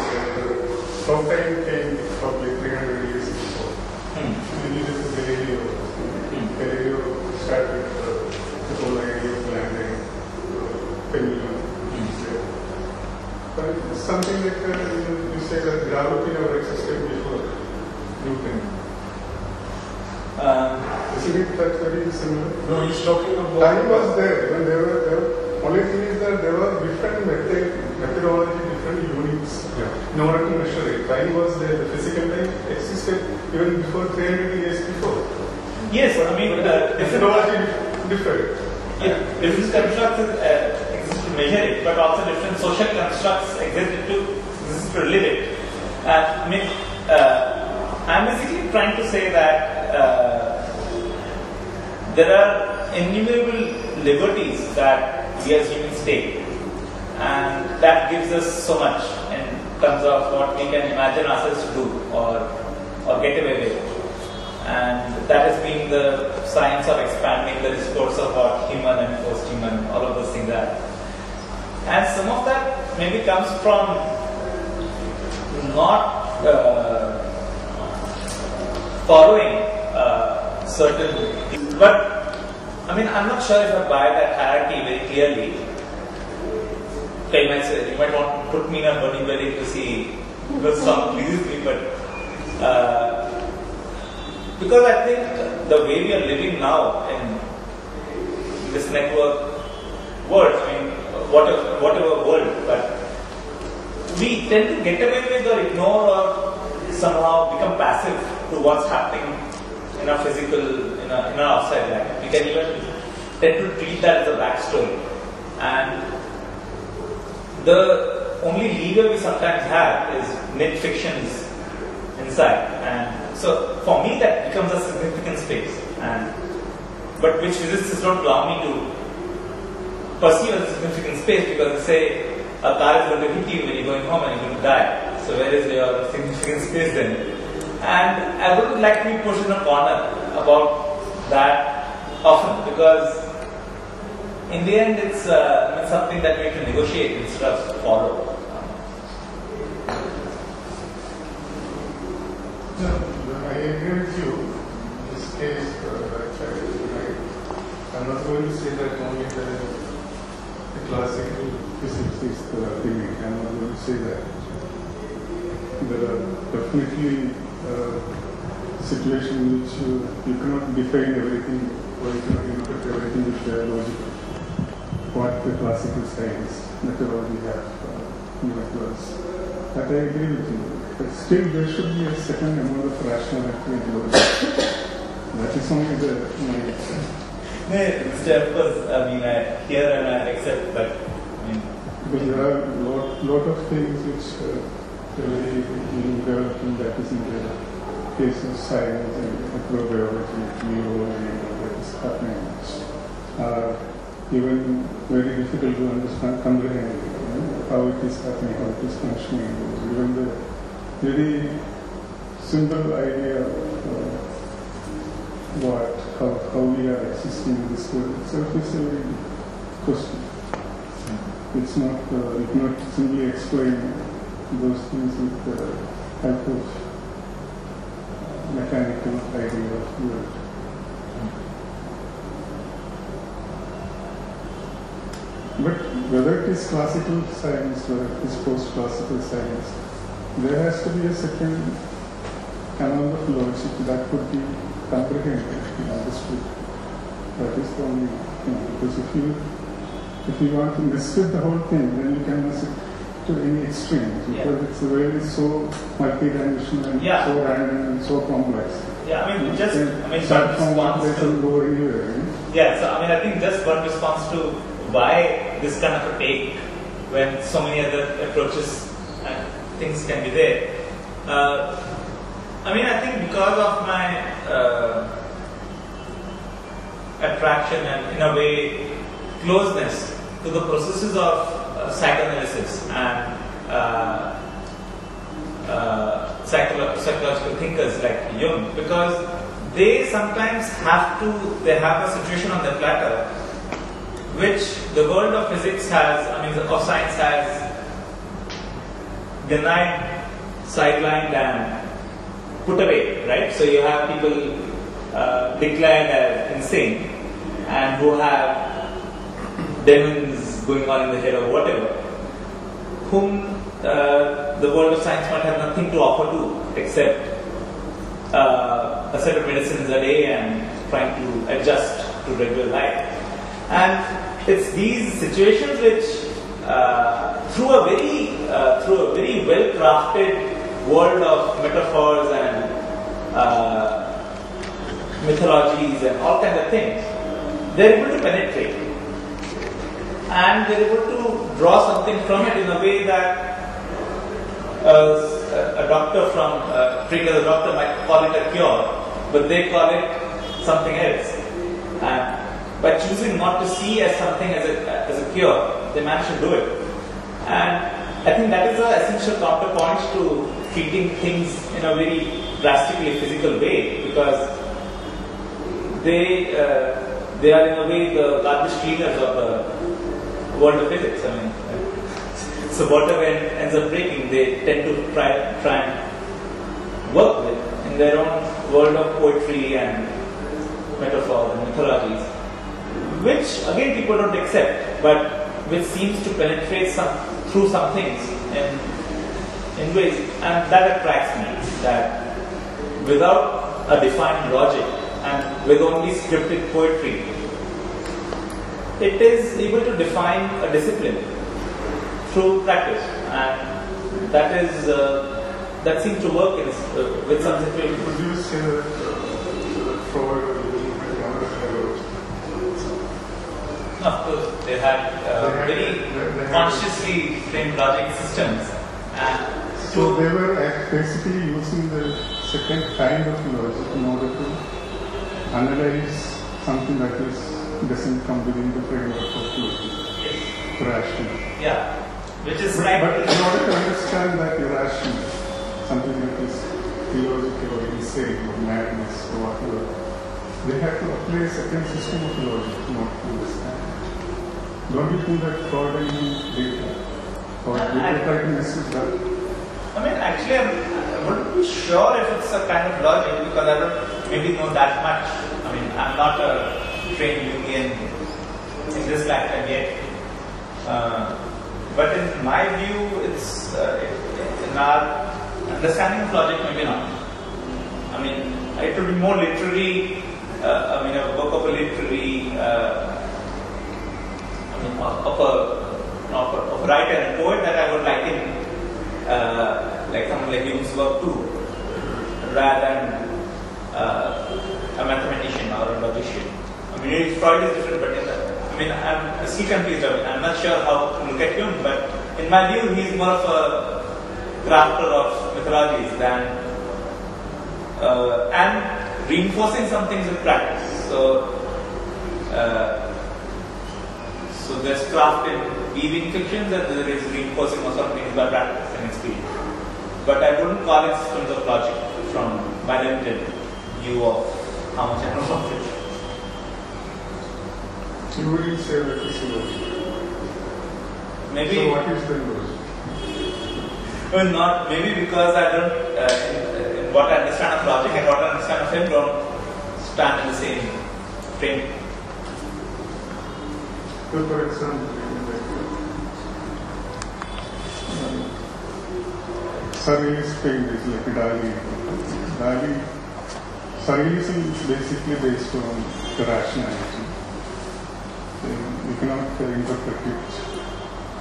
clock time came probably 300 years before. Maybe this is Galileo. Galileo started the whole idea of landing pendulum. But it's something like you say that gravity never existed before Newton. Isn't it that very similar? No, he's talking about... Time was there. When there were only thing is that there were different methodology, different units in order to measure it. Time was there. The physical time existed even before 300 years before. Yes, the methodology differed. Yeah, different constructs exist to measure it, but also different social constructs exist to live it. I'm basically trying to say that there are innumerable liberties that we as humans take, and that gives us so much in terms of what we can imagine ourselves to do or get away with. And that has been the science of expanding the discourse of what human and post-human, all of those things are. And some of that maybe comes from not following certain things. But I'm not sure if I buy that hierarchy very clearly. you might want to put me in a burning building to see what song pleases me, but because I think the way we are living now in this network world, I mean, whatever world, but we tend to get away with or ignore or somehow become passive to what's happening in our physical, in our outside life. We can even tend to treat that as a backstory. And the only lever we sometimes have is knit fictions inside. And so for me that becomes a significant space. But which physicists don't allow me to perceive as a significant space, because they say a car is going to hit you when you're going home and you're going to die. So where is your significant space then? And I wouldn't like to be pushed in a corner about that often, because in the end it's something that we have to negotiate instead of follow. I agree with you. In this case, I'm not going to say that only the classical physics is the thing. I'm not going to say that. There are definitely situations in which you cannot define everything, or you cannot interpret everything with the logic. What the classical science methodology have given to us. That I agree with you. But still there should be a certain amount of rationality and logic. That is only my Of course, I mean, I hear and I accept, but because there are a lot of things which really developing, that is in the case of science and microbiology, neurology, that is happening. Even very difficult to understand, comprehend how it is happening, how it is functioning. Even the very simple idea of how we are existing in this world itself is a very big question. It's not, you cannot simply explain those things with the help of mechanical idea of the world. But whether it is classical science, whether it is post-classical science, there has to be a certain amount of logic that could be comprehended and understood. That is the only thing. Because if you want to misfit the whole thing, then you can miss it to any extreme. Because it's really so multidimensional and so random and so complex. Yeah, I mean, start from one place and go anywhere. Yeah, so I think just one response to why this kind of a take when so many other approaches and things can be there. I think because of my attraction and, in a way, closeness to the processes of psychoanalysis and psychological thinkers like Jung, because they sometimes have a situation on their platter which the world of physics of science has denied, sidelined and put away, right? So you have people declared as insane and who have demons going on in the head or whatever, whom the world of science might have nothing to offer to except a set of medicines a day and trying to adjust to regular life. And it's these situations which, through a very well-crafted world of metaphors and mythologies and all kinds of things, they're able to penetrate. And they're able to draw something from it in a way that a doctor treated as a doctor might call it a cure, but they call it something else. And by choosing not to see as something as a cure, they manage to do it. And I think that is an essential counterpoint to treating things in a very drastically physical way, because they are in a way the garbage cleaners of the world of physics. So whatever ends up breaking, they tend to try and work with in their own world of poetry and metaphors and mythologies, which again people don't accept. But which seems to penetrate through some things in ways, and that attracts me. That without a defined logic and with only scripted poetry, it is able to define a discipline through practice, and that seems to work with some situations. Would you say that Freud or No, of course, they had very consciously framed logic systems. So they were basically using the second kind of logic in order to analyze something that doesn't come within the framework of logic, rational. Yeah, which is But in order to understand that irrational, something that is illogical or insane or madness or whatever, they have to apply a second system of logic in order to understand. Don't you think that Freud and did that? Or did they try to message that? I mean, actually, I wouldn't be sure if it's a kind of logic because I don't maybe know that much. I mean, I'm not a trained Jungian in this lifetime yet. But in my view, it's in our understanding of logic, maybe not. I mean, it would be more literary. I mean, a work of a literary, of a writer and poet that I would liken, like someone like Jung's work too, rather than a mathematician or a logician. I mean, Freud is different, but I'm still confused. I'm not sure how to look at Jung, but in my view, he's more of a crafter of mythologies than and reinforcing some things with practice. So there's craft in weaving fictions, and there is reinforcing of some things by practice and experience. But I wouldn't call it systems of logic from my limited view of how much I know about it. You wouldn't say that it's logic. Maybe. So what is the logic? Well, not maybe because I don't. In what I understand of logic and what I understand of him don't stand in the same frame. So, for example, surrealist paint is like Dali. Surrealism is basically based on the rationality. You cannot interpret it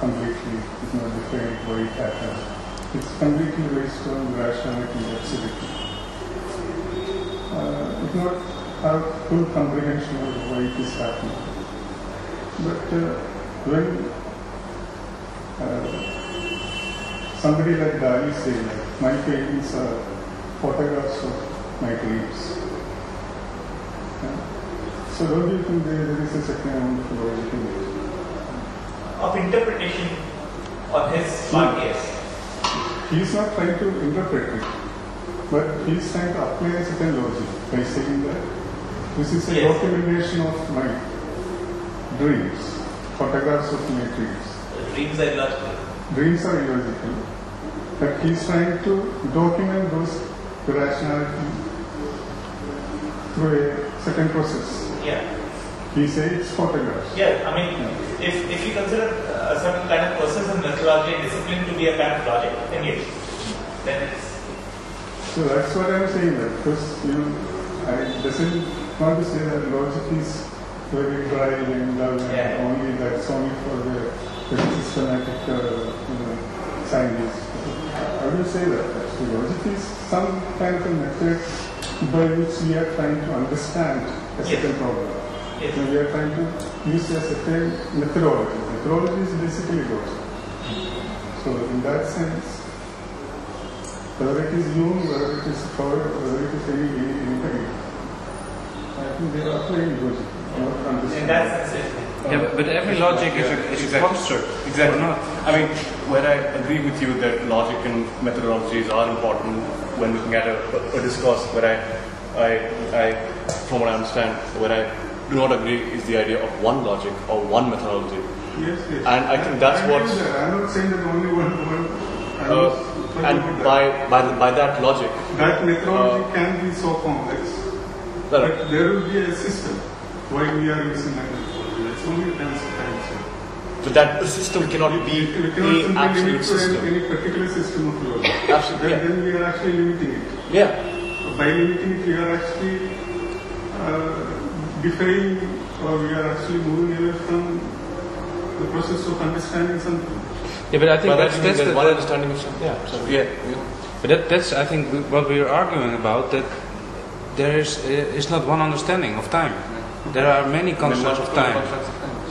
completely. It's not defined why it happens. It's completely based on rationality and absurdity. It not have full comprehension of why it is happening. But when somebody like Dali says, my paintings are photographs of my dreams. So don't you think there is a second amount of logic in it? Of interpretation on his part, yes. He is not trying to interpret it, but he is trying to apply a certain logic by saying that this is a documentation of my dreams, photographs of my dreams. Dreams are illogical. Dreams are illogical, but he is trying to document those irrationality through a certain process. Yeah. He says it's photographs. Yeah, I mean, if you consider a certain kind of process and methodology and discipline to be a kind of logic, then yes, then it's. So that's what I'm saying. That because I doesn't want to say that logic is very dry and only that's only for the systematic scientists. I will say that so logic is some kind of a method by which we are trying to understand a certain problem. Yes. So we are trying to use a certain methodology. Methodology is basically logic. So in that sense, whether it is Jung, whether it is Freud, whether it is anybody, I think they are applying logic. In that sense, yeah, but every logic is a construct. Exactly. No, I mean, where I agree with you that logic and methodologies are important when looking at a discourse, where I, from what I understand, where I do not agree is the idea of one logic or one methodology. Yes. And I think that's what. I'm not saying that only one. And by that logic, that methodology can be so complex, but there will be a system why we are using that methodology. It's only a transparency. But that a system cannot be the absolute system. Any particular system of law. Absolutely. Then we are actually limiting it. Yeah. By limiting it, we are actually deferring, or we are actually moving away from the process of understanding something. Yeah, but I think that's the the one understanding of something. Yeah. So, yeah. But that's I think what we are arguing about, that there is not one understanding of time. There are many constructs of time.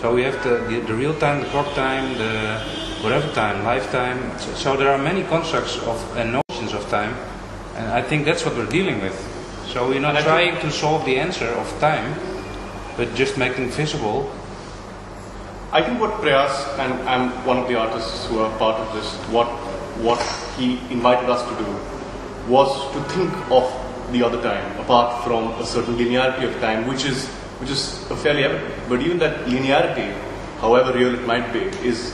So we have the real time, the clock time, the whatever time, lifetime. So there are many constructs of and notions of time, and I think that's what we're dealing with. So we're not trying to solve the answer of time, but just making visible. I think what Prayas, and I'm one of the artists who are part of this, what he invited us to do was to think of the other time apart from a certain linearity of time, which is fairly evident. But even that linearity, however real it might be, is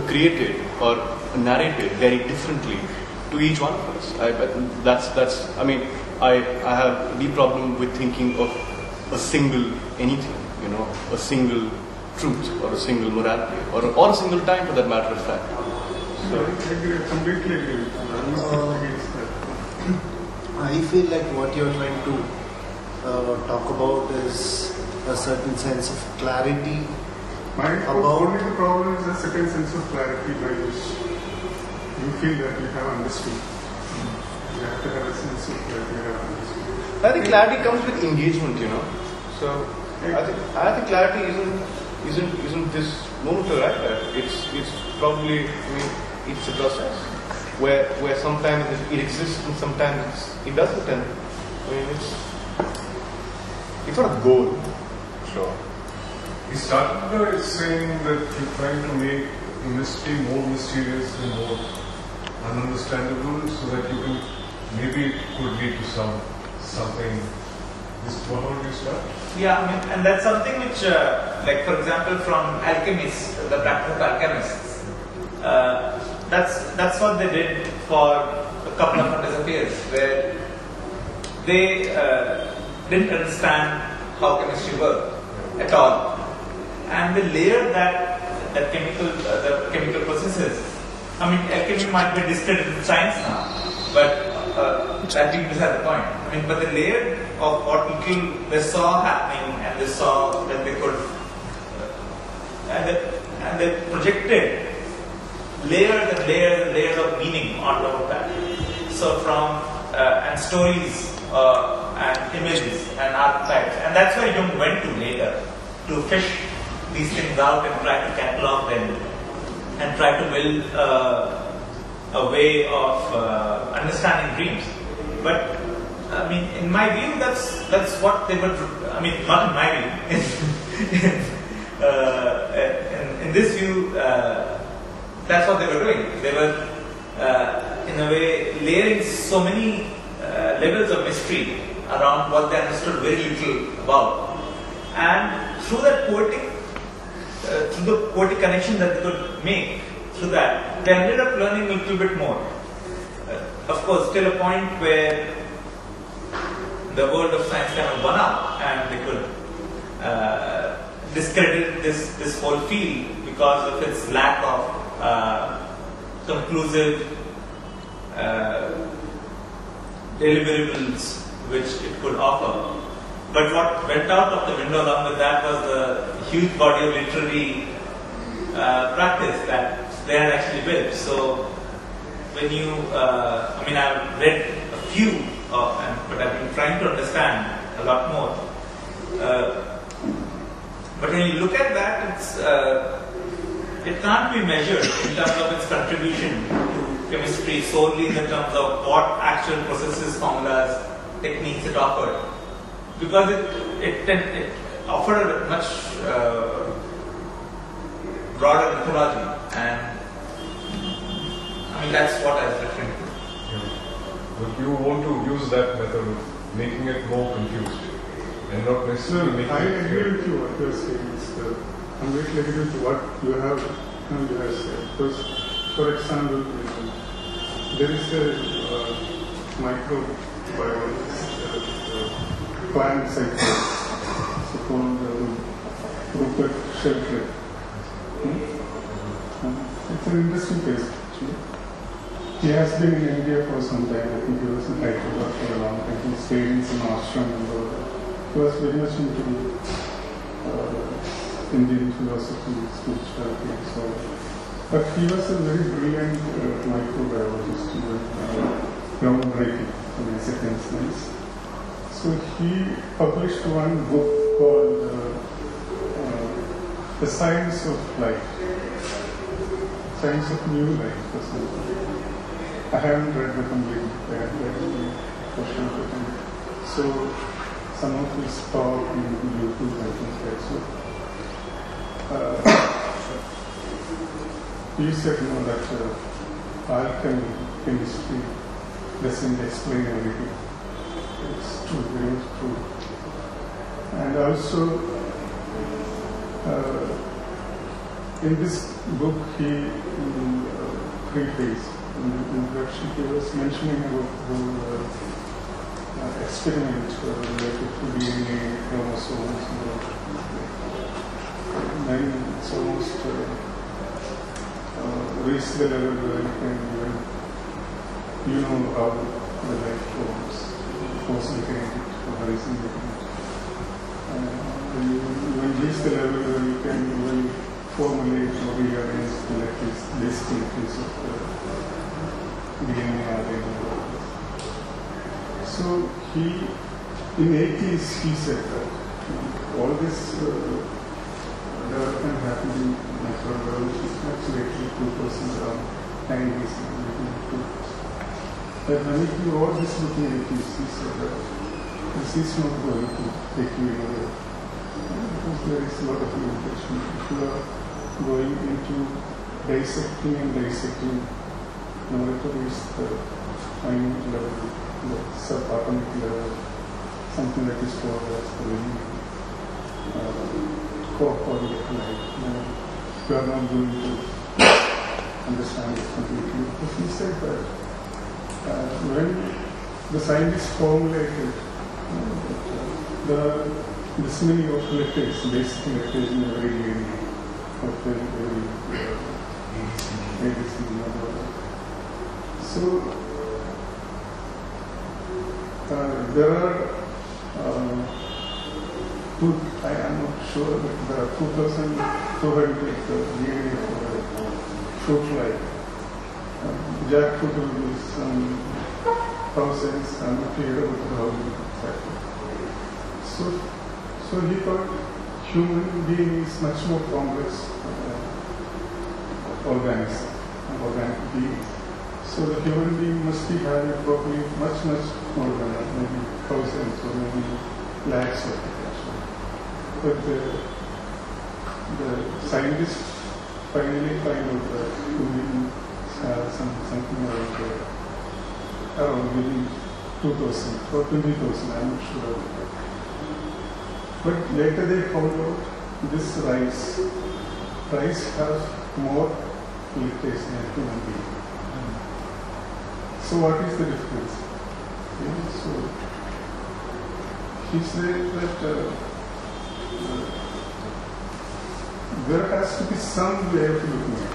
created or narrated very differently to each one of us. I have a deep problem with thinking of a single anything, a single truth or a single morality or a single time for that matter of fact. So I completely agree with you. I'm not against that. I feel like what you're trying to talk about is a certain sense of clarity. Only the problem is a certain sense of clarity by which you feel that you have understood. You have to have a sense of that you have understood. I think clarity comes with engagement, So I think clarity isn't this moment to arrive at. It's probably, it's a process where sometimes it exists and sometimes it doesn't. And it's not a goal. Sure. He started by saying that you're trying to make mystery more mysterious and more ununderstandable, so that you can maybe it could lead to something. Is what would you start? Yeah, and that's something which, like for example, from alchemists, the practice of alchemists, that's what they did for a couple of hundreds of years, where they didn't understand how chemistry worked at all, and they layered the chemical processes. Alchemy might be discredited in science now, but I think this is the point. But the layer of what people they saw happening, and they saw that they could, and they projected layers and layers and layers of meaning on top of that. So from and stories and images and archetypes, and that's where Jung went to later to fish these things out and try to catalog them and try to build a way of understanding dreams. But in my view, that's what they were. Not in my view. In this view, that's what they were doing. They were, in a way, layering so many levels of mystery around what they understood very little about, and through that through the poetic connection that they could make, through that, they ended up learning a little bit more. Of course, till a point where the world of science kind of won up, and they could discredit this whole field because of its lack of conclusive deliverables which it could offer. But what went out of the window along with that was the huge body of literary practice that they had actually built. So when you, I've read a few, but I've been trying to understand a lot more. But when you look at that, it can't be measured in terms of its contribution to chemistry solely in the terms of what actual processes, formulas, techniques it offered, because it offered a much broader mythology, and that's what I was referring to. Yeah. But you want to use that method of making it more confused and not necessarily making it clear. I agree with you what you are saying. I completely agree with what you have said. Because, for example, there is a microbiologist, plant scientist, called Rupert Sheldrake. It's an interesting case, actually. He has been in India for some time. I think he was in Hyderabad for a long time. He stayed in some ashram and all that. He was very much into Indian philosophy, spirituality, and so on. But he was a very brilliant microbiologist, groundbreaking in a second sense. So he published one book called The Science of Life, Science of New Life or something. I haven't read the complete book, I have read the portion of it. So some of his talk in YouTube and things like so. You said that alchemy, chemistry doesn't explain everything. It's true, very much true. And also, in this book, he preface, in the introduction, he was mentioning about the experiment related to DNA, chromosomes, then it's almost reached the level where you can even, how the life forms, looking at it, horizon looking at it. When you reach the level where you can even formulate or rearrange the basic lectures of DNA, RNA. So in 80s he said that all this development happened in microbiology much later, 2000 around 90s. But when you do all this looking at this, he said that this is not going to take you anywhere. Because there is a lot of limitation. If you are going into dissecting and dissecting, in order to reach the minute level, the subatomic level, something that is called as the living corporeal life. You are not going to understand it completely. Because he said that when the scientists formulated there are this many of letters, basic letters in every DNA, of every medicine. So there are I am not sure, but there are 2,200 DNA for fruit fly. Jackfruit will be some thousands, I'm not clear about how exactly. So he thought human being is much more complex organism, organic being. So the human being must be having probably much more than that, maybe thousands or maybe lakhs of it. But the scientists finally find out that human something around maybe 2,000 or 20,000, I'm not sure. But later they found out this rice has more letters than human being. So what is the difference? So he said that there has to be some way of looking at it.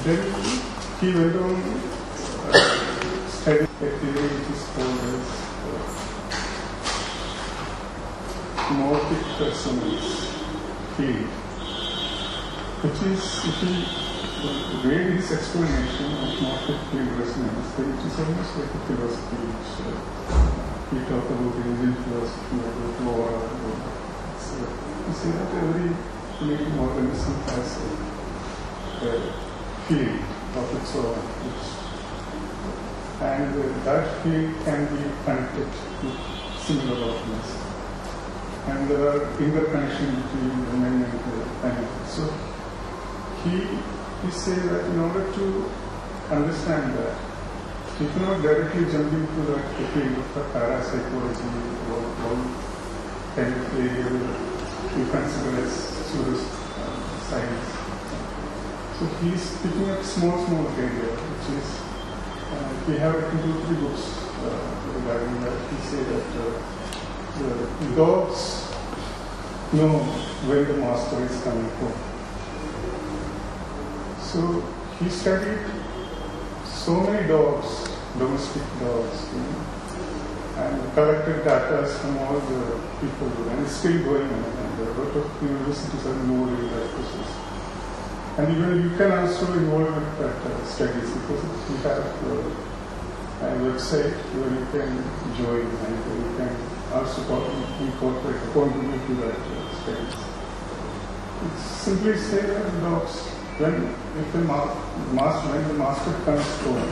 Then he went on studying a theory which is called as morphic resonance field, which is, if you read his explanation of morphic field resonance, then it is almost like a philosophy which we talk about Indian philosophy, about law. You see that every living organism has a field of its own, and that field can be connected with similar organisms, and there are interconnections between the men and the animals. So he says that in order to understand that, you cannot directly jump into the field of parapsychology or kind of area you consider as pseudoscience. So he is picking up small area, which is, we have 2 or 3 books regarding that. He said that the dogs know when the master is coming home. So he studied so many dogs, domestic dogs, and collected data from all the people, and it's still going on. And a lot of universities are involved in that process. And even you can also involve with that studies, because we have a website where you can join and you can also incorporate, contribute to that studies. It's simply say that dogs, when the master comes home,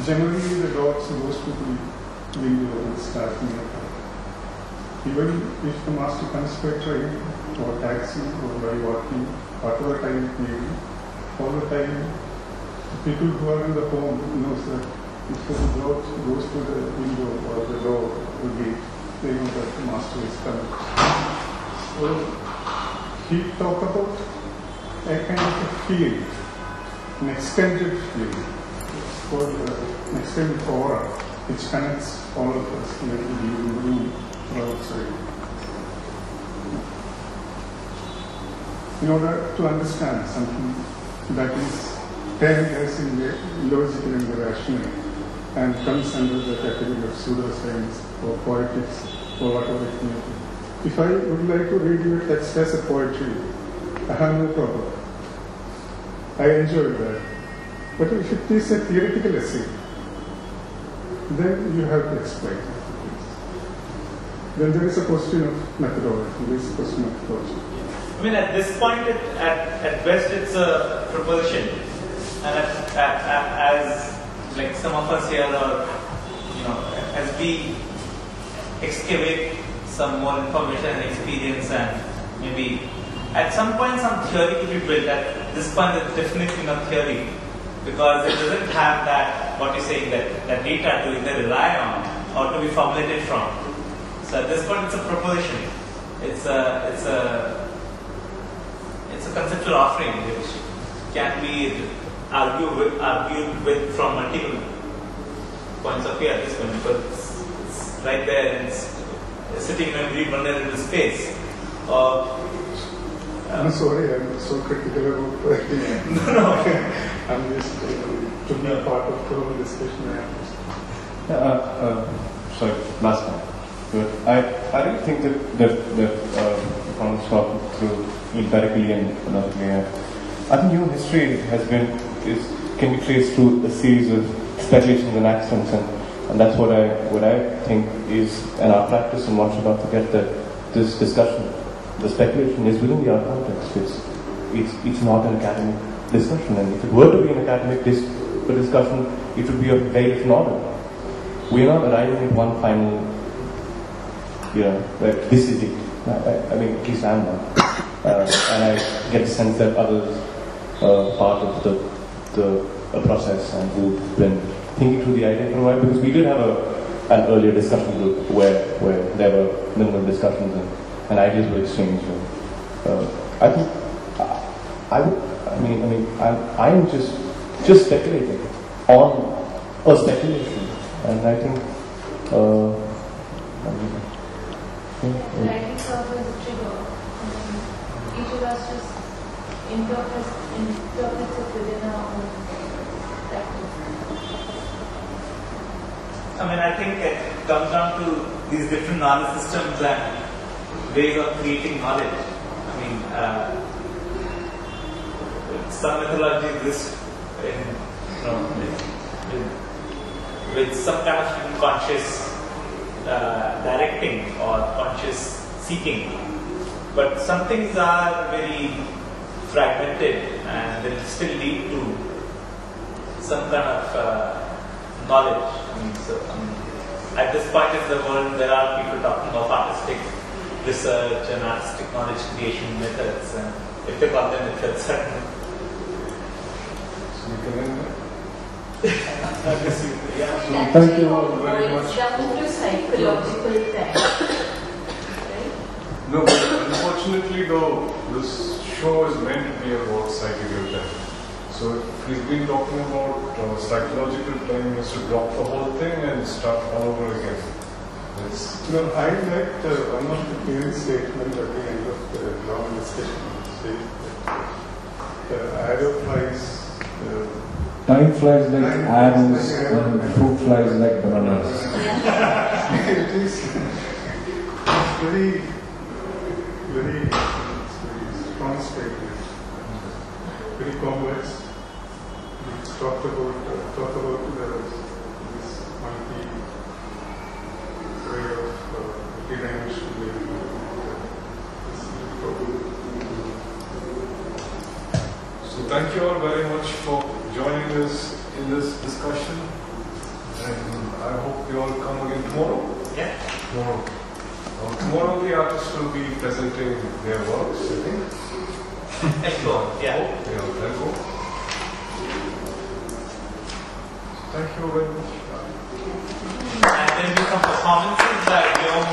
generally the dogs goes to the window and start nearby. Even if the master comes by train or taxi or by walking, whatever time it may be, all the time the people who are in the home knows that if the dog goes to the window or the door or gate, they know that the master is coming. So he talked about a kind of a feeling, an extended feeling. It's called an extended aura, which connects all of us, whether we in the room or outside. In order to understand something that is termed as illogical and irrational and comes under the category of pseudoscience or poetics or whatever it may be. If I would like to read you a text as a poetry, I have no problem. I enjoy that. But if it is a theoretical essay, then you have to explain it. Then there is a question of methodology. There is a question of approach. I mean, at this point, at best, it's a proposition, and as like some of us here, or as we excavate some more information and experience, and maybe at some point some theory could be built. At this point, it's definitely not theory, because it doesn't have that what you're saying that data to either rely on or to be formulated from. So at this point, it's a proposition. It's a conceptual offering which can be argued with from multiple points of view at this point, because it's right there and it's sitting in a very vulnerable space. I'm sorry, I'm so critical about writing. No. I'm just to be a part of the whole discussion. Sorry, last time. But I really think that from talking through empirically and logically, I think human history can be traced through a series of speculations and accidents, and that's what I think is in our practice, and one should not forget that this discussion, the speculation is within the art context. It's not an academic discussion, and if it were to be an academic discussion, it would be of very different order. We are not arriving at one final, like this is it. I mean, at least I'm not. And I get the sense that others are part of the process and who've been thinking through the idea for a while, because we did have an earlier discussion group where there were minimal discussions and ideas were exchanged. I think I'm just speculating on a speculation, and I think writing serves as a trigger. Each of us just interprets it within our own practice. I mean, I think it comes down to these different knowledge systems and ways of creating knowledge. I mean, some methodology exists with some kind of conscious directing or conscious seeking, but some things are very fragmented and they still lead to some kind of knowledge. At this point in the world, there are people talking of artistic research and artistic knowledge creation methods, and if they call them methods, I don't know. Thank you all very much. It's down to psychological time. No, but unfortunately though, this show is meant to be about psychical time. So if we've been talking about psychological time, we have to drop the whole thing and start all over again. No, I liked one of the clear statements at the end of the long discussion. Saying that arrow flies. Time flies like arrows and fruit flies like bananas. It is very strong statement. Very complex. We talk about this multi way of multi-dimensional way of this problem. So thank you all very much for joining us in this discussion, and I hope you all come again tomorrow. Yeah. Tomorrow the artists will be presenting their works, I think. Yeah. Thank you very much. And then do some performances by Vyom,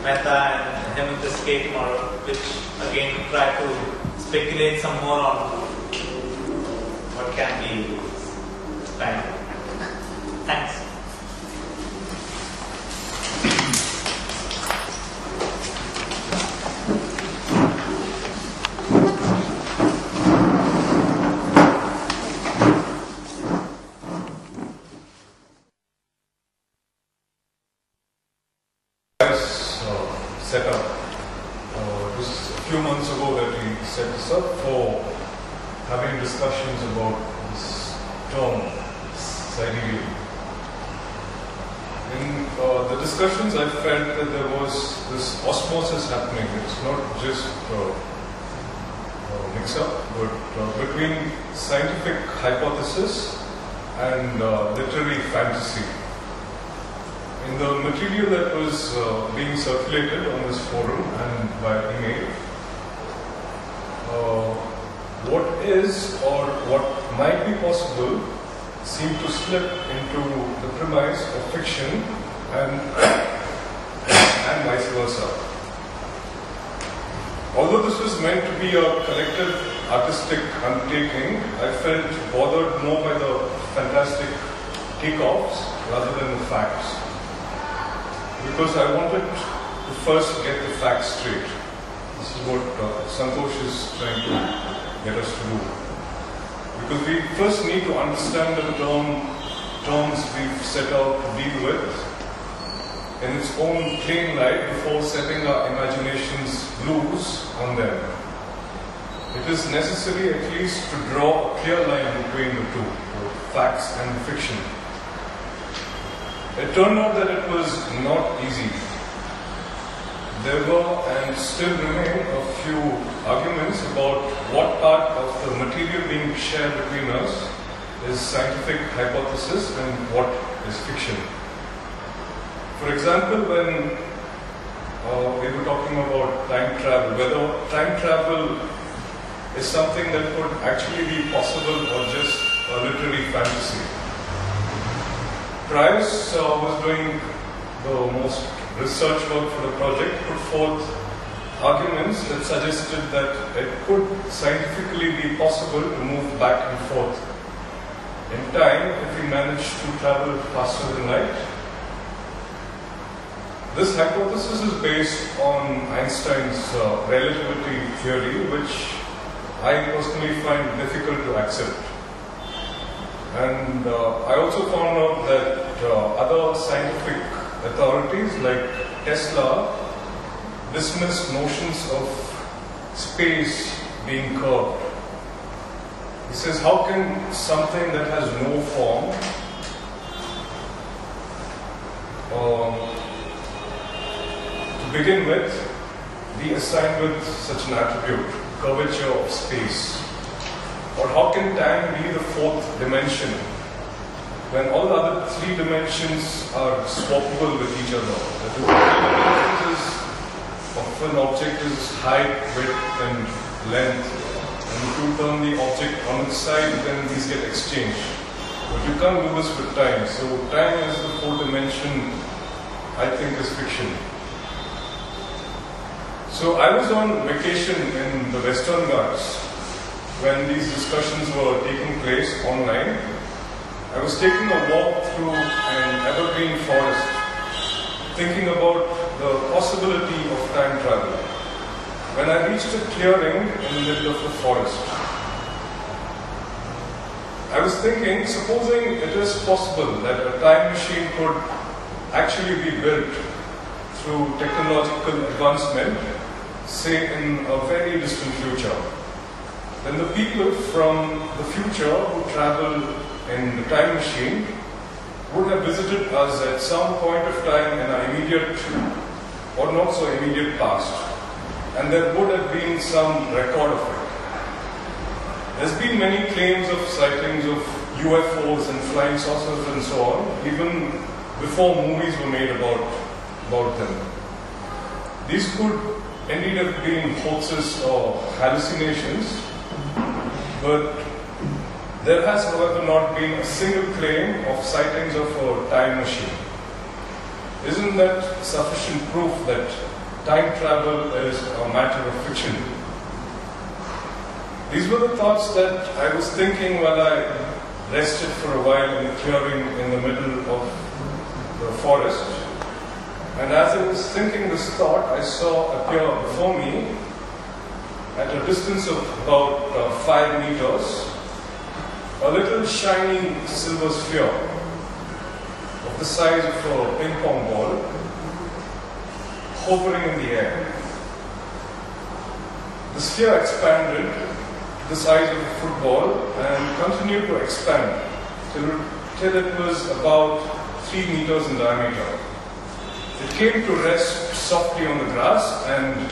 Mehta and Hemant SK tomorrow, which again try to speculate some more on what can be time. Thanks. Set up. It was a few months ago that we set this up for having discussions about this term, sidereal. In the discussions, I felt that there was this osmosis happening. It's not just mix-up, but between scientific hypothesis and literary fantasy. In the material that was being circulated on this forum and by email, what is or what might be possible seemed to slip into the premise of fiction and vice versa. Although this was meant to be a collective artistic undertaking, I felt bothered more by the fantastic takeoffs rather than the facts. Because I wanted to first get the facts straight. This is what Santhosh is trying to get us to do. Because we first need to understand the terms we've set out to deal with in its own plain light before setting our imaginations loose on them. It is necessary at least to draw a clear line between the two, facts and fiction. It turned out that it was not easy. There were and still remain a few arguments about what part of the material being shared between us is scientific hypothesis and what is fiction. For example, when we were talking about time travel, whether time travel is something that could actually be possible or just a literary fantasy. Prayas was doing the most research work for the project, put forth arguments that suggested that it could scientifically be possible to move back and forth in time if we manage to travel faster than light. This hypothesis is based on Einstein's relativity theory, which I personally find difficult to accept. And I also found out that other scientific authorities like Tesla dismiss notions of space being curved. He says, how can something that has no form to begin with be assigned with such an attribute, curvature of space? Or how can time be the fourth dimension when all the other three dimensions are swappable with each other? The three dimensions of an object is height, width and length. And if you turn the object on its side, then these get exchanged. But you can't do this with time. So time is the fourth dimension, I think, is fiction. So I was on vacation in the Western Ghats when these discussions were taking place online. I was taking a walk through an evergreen forest thinking about the possibility of time travel when I reached a clearing in the middle of the forest. I was thinking, supposing it is possible that a time machine could actually be built through technological advancement, say in a very distant future, then the people from the future who travel in the time machine would have visited us at some point of time in our immediate or not so immediate past, and there would have been some record of it. There's been many claims of sightings of UFOs and flying saucers and so on, even before movies were made about them. These could indeed have been hoaxes or hallucinations, but there has, however, not been a single claim of sightings of a time machine. Isn't that sufficient proof that time travel is a matter of fiction? These were the thoughts that I was thinking while I rested for a while in a clearing in the middle of the forest. And as I was thinking this thought, I saw appear before me at a distance of about 5 meters, a little shiny silver sphere of the size of a ping pong ball hovering in the air. The sphere expanded to the size of a football and continued to expand till it was about 3 meters in diameter. It came to rest softly on the grass, and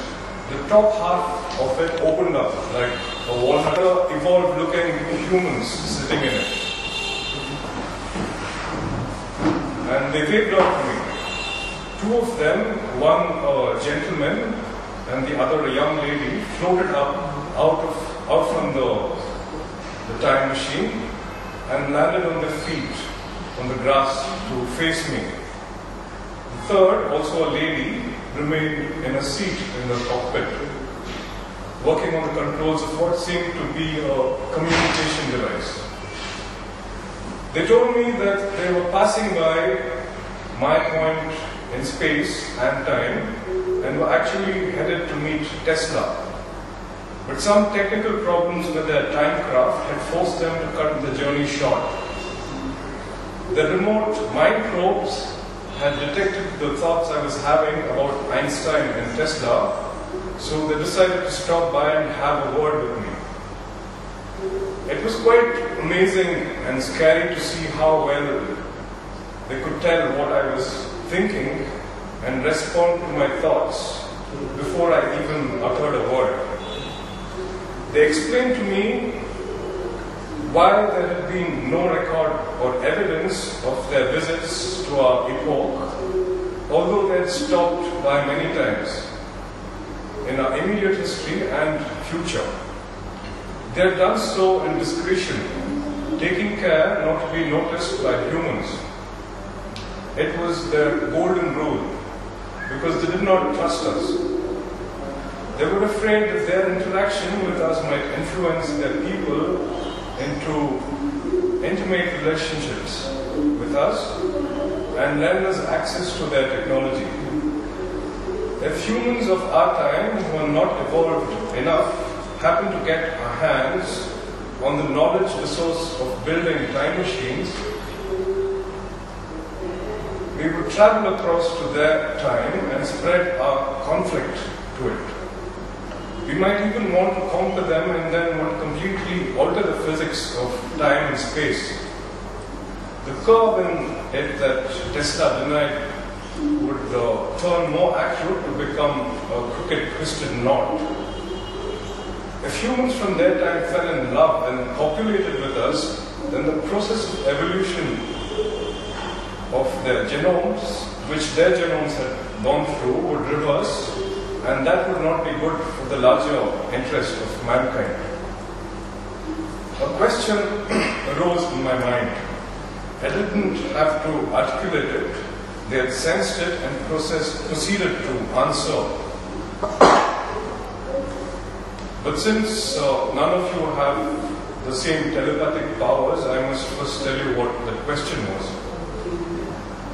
the top half of it opened up like a walnut, evolved looking humans sitting in it. And they waved out to me. 2 of them, one a gentleman and the other a young lady, floated up out from the time machine and landed on their feet on the grass to face me. The third, also a lady, remained in a seat in the cockpit, working on the controls of what seemed to be a communication device. They told me that they were passing by my point in space and time and were actually headed to meet Tesla. But some technical problems with their time craft had forced them to cut the journey short. The remote mind probes had detected the thoughts I was having about Einstein and Tesla, so they decided to stop by and have a word with me. It was quite amazing and scary to see how well they could tell what I was thinking and respond to my thoughts before I even uttered a word. They explained to me why there had been no record or evidence of their visits to our epoch, although they had stopped by many times in our immediate history and future. They had done so in discretion, taking care not to be noticed by humans. It was their golden rule, because they did not trust us. They were afraid that their interaction with us might influence their people into intimate relationships with us and lend us access to their technology. If humans of our time who are not evolved enough happen to get our hands on the knowledge resource of building time machines, we would travel across to their time and spread our conflict to it. We might even want to conquer them and then would completely alter the physics of time and space. The curve in it that Tesla denied would turn more accurate to become a crooked, twisted knot. If humans from their time fell in love and copulated with us, then the process of evolution of their genomes, which their genomes had gone through, would reverse, and that would not be good for the larger interest of mankind. A question arose in my mind. I didn't have to articulate it. They had sensed it and proceeded to answer. But since none of you have the same telepathic powers, I must first tell you what the question was.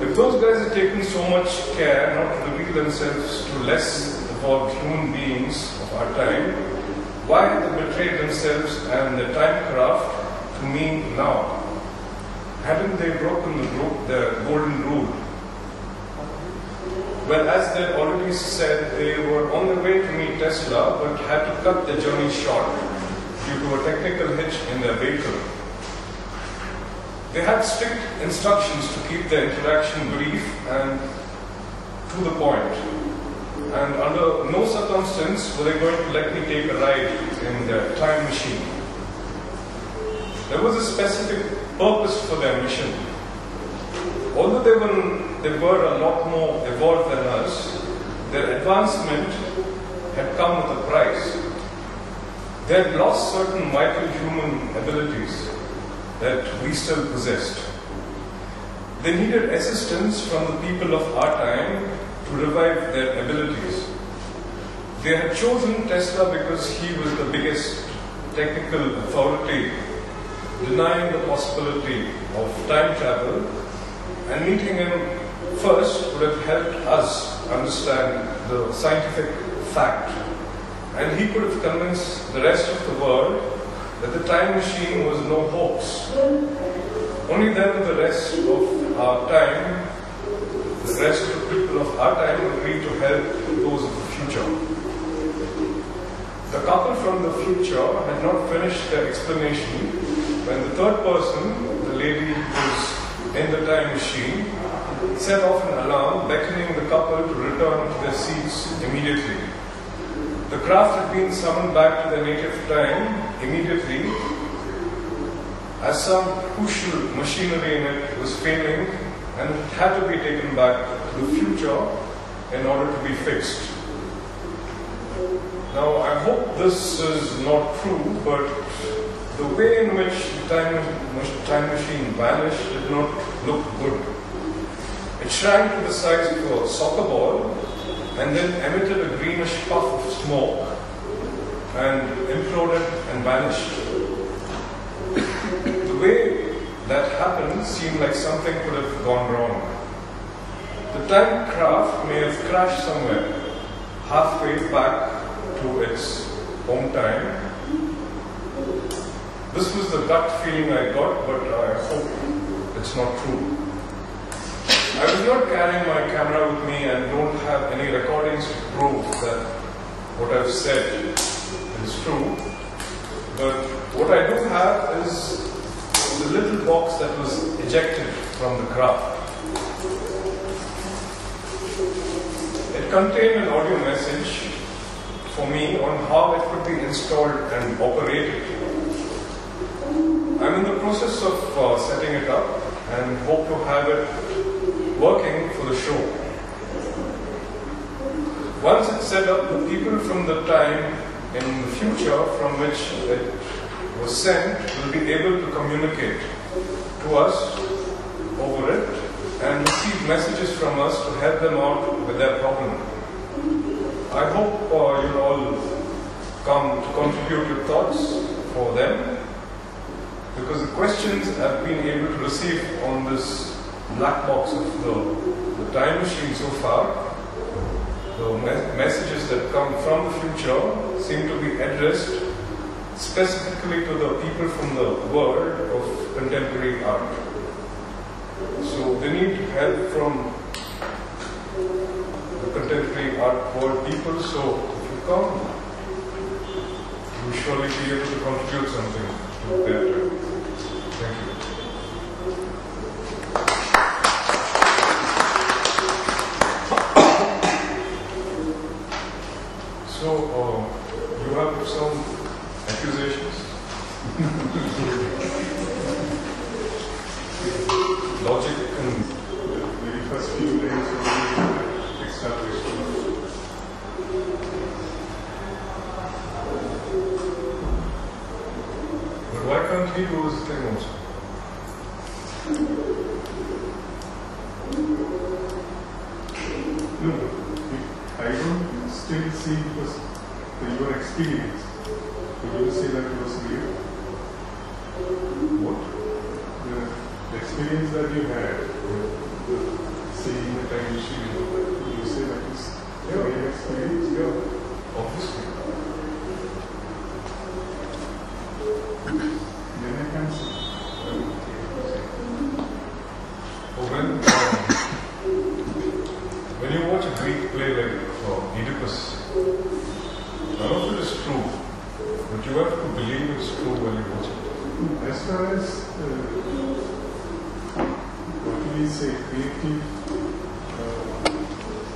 If those guys had taken so much care not to reveal themselves to less evolved human beings of our time, why had they betrayed themselves and their time craft to me now? Hadn't they broken the golden rule? Well, as they already said, they were on their way to meet Tesla but had to cut their journey short due to a technical hitch in their vehicle. They had strict instructions to keep their interaction brief and to the point. And under no circumstance were they going to let me take a ride in their time machine. There was a specific purpose for their mission. Although they were a lot more evolved than us, their advancement had come with a price. They had lost certain vital human abilities that we still possessed. They needed assistance from the people of our time to revive their abilities. They had chosen Tesla because he was the biggest technical authority, denying the possibility of time travel, and meeting him first would have helped us understand the scientific fact. And he could have convinced the rest of the world that the time machine was no hoax. Only then the rest of our time, the rest of the people of our time agreed to help those of the future. The couple from the future had not finished their explanation when the third person, the lady who was in the time machine, set off an alarm beckoning the couple to return to their seats immediately. The craft had been summoned back to their native time immediately as some crucial machinery in it was failing and it had to be taken back to the future in order to be fixed. Now, I hope this is not true, but the way in which the time machine vanished did not look good. It shrank to the size of a soccer ball and then emitted a greenish puff of smoke and imploded and vanished. The way that happened seemed like something could have gone wrong. The time craft may have crashed somewhere, halfway back to its own time. This was the gut feeling I got, but I hope it's not true. I was not carrying my camera with me and don't have any recordings to prove that what I've said is true. But what I do have is the little box that was ejected from the craft. It contained an audio message for me on how it could be installed and operated. I'm in the process of setting it up and hope to have it working for the show. Once it's set up, the people from the time in the future from which it was sent will be able to communicate to us over it and receive messages from us to help them out with their problem. I hope you'll all come to contribute your thoughts for them, because the questions I've been able to receive on this black box of the time machine so far, the messages that come from the future seem to be addressed specifically to the people from the world of contemporary art. So they need help from the contemporary art world people, so if you come, you will surely be able to contribute something to their time. Thank you. So, you have some accusations? Logic and the very first few days of the established. But why can't he do his thing also? No, I don't still see because your experience. Would you say that it was real? What? The experience that you had, seeing the time machine, you say that is real experience? Yeah, obviously. Then I can see. When you watch a Greek play like Oedipus, none of it is true, but you have to believe it's true when you watch it. As far as what do we say, creative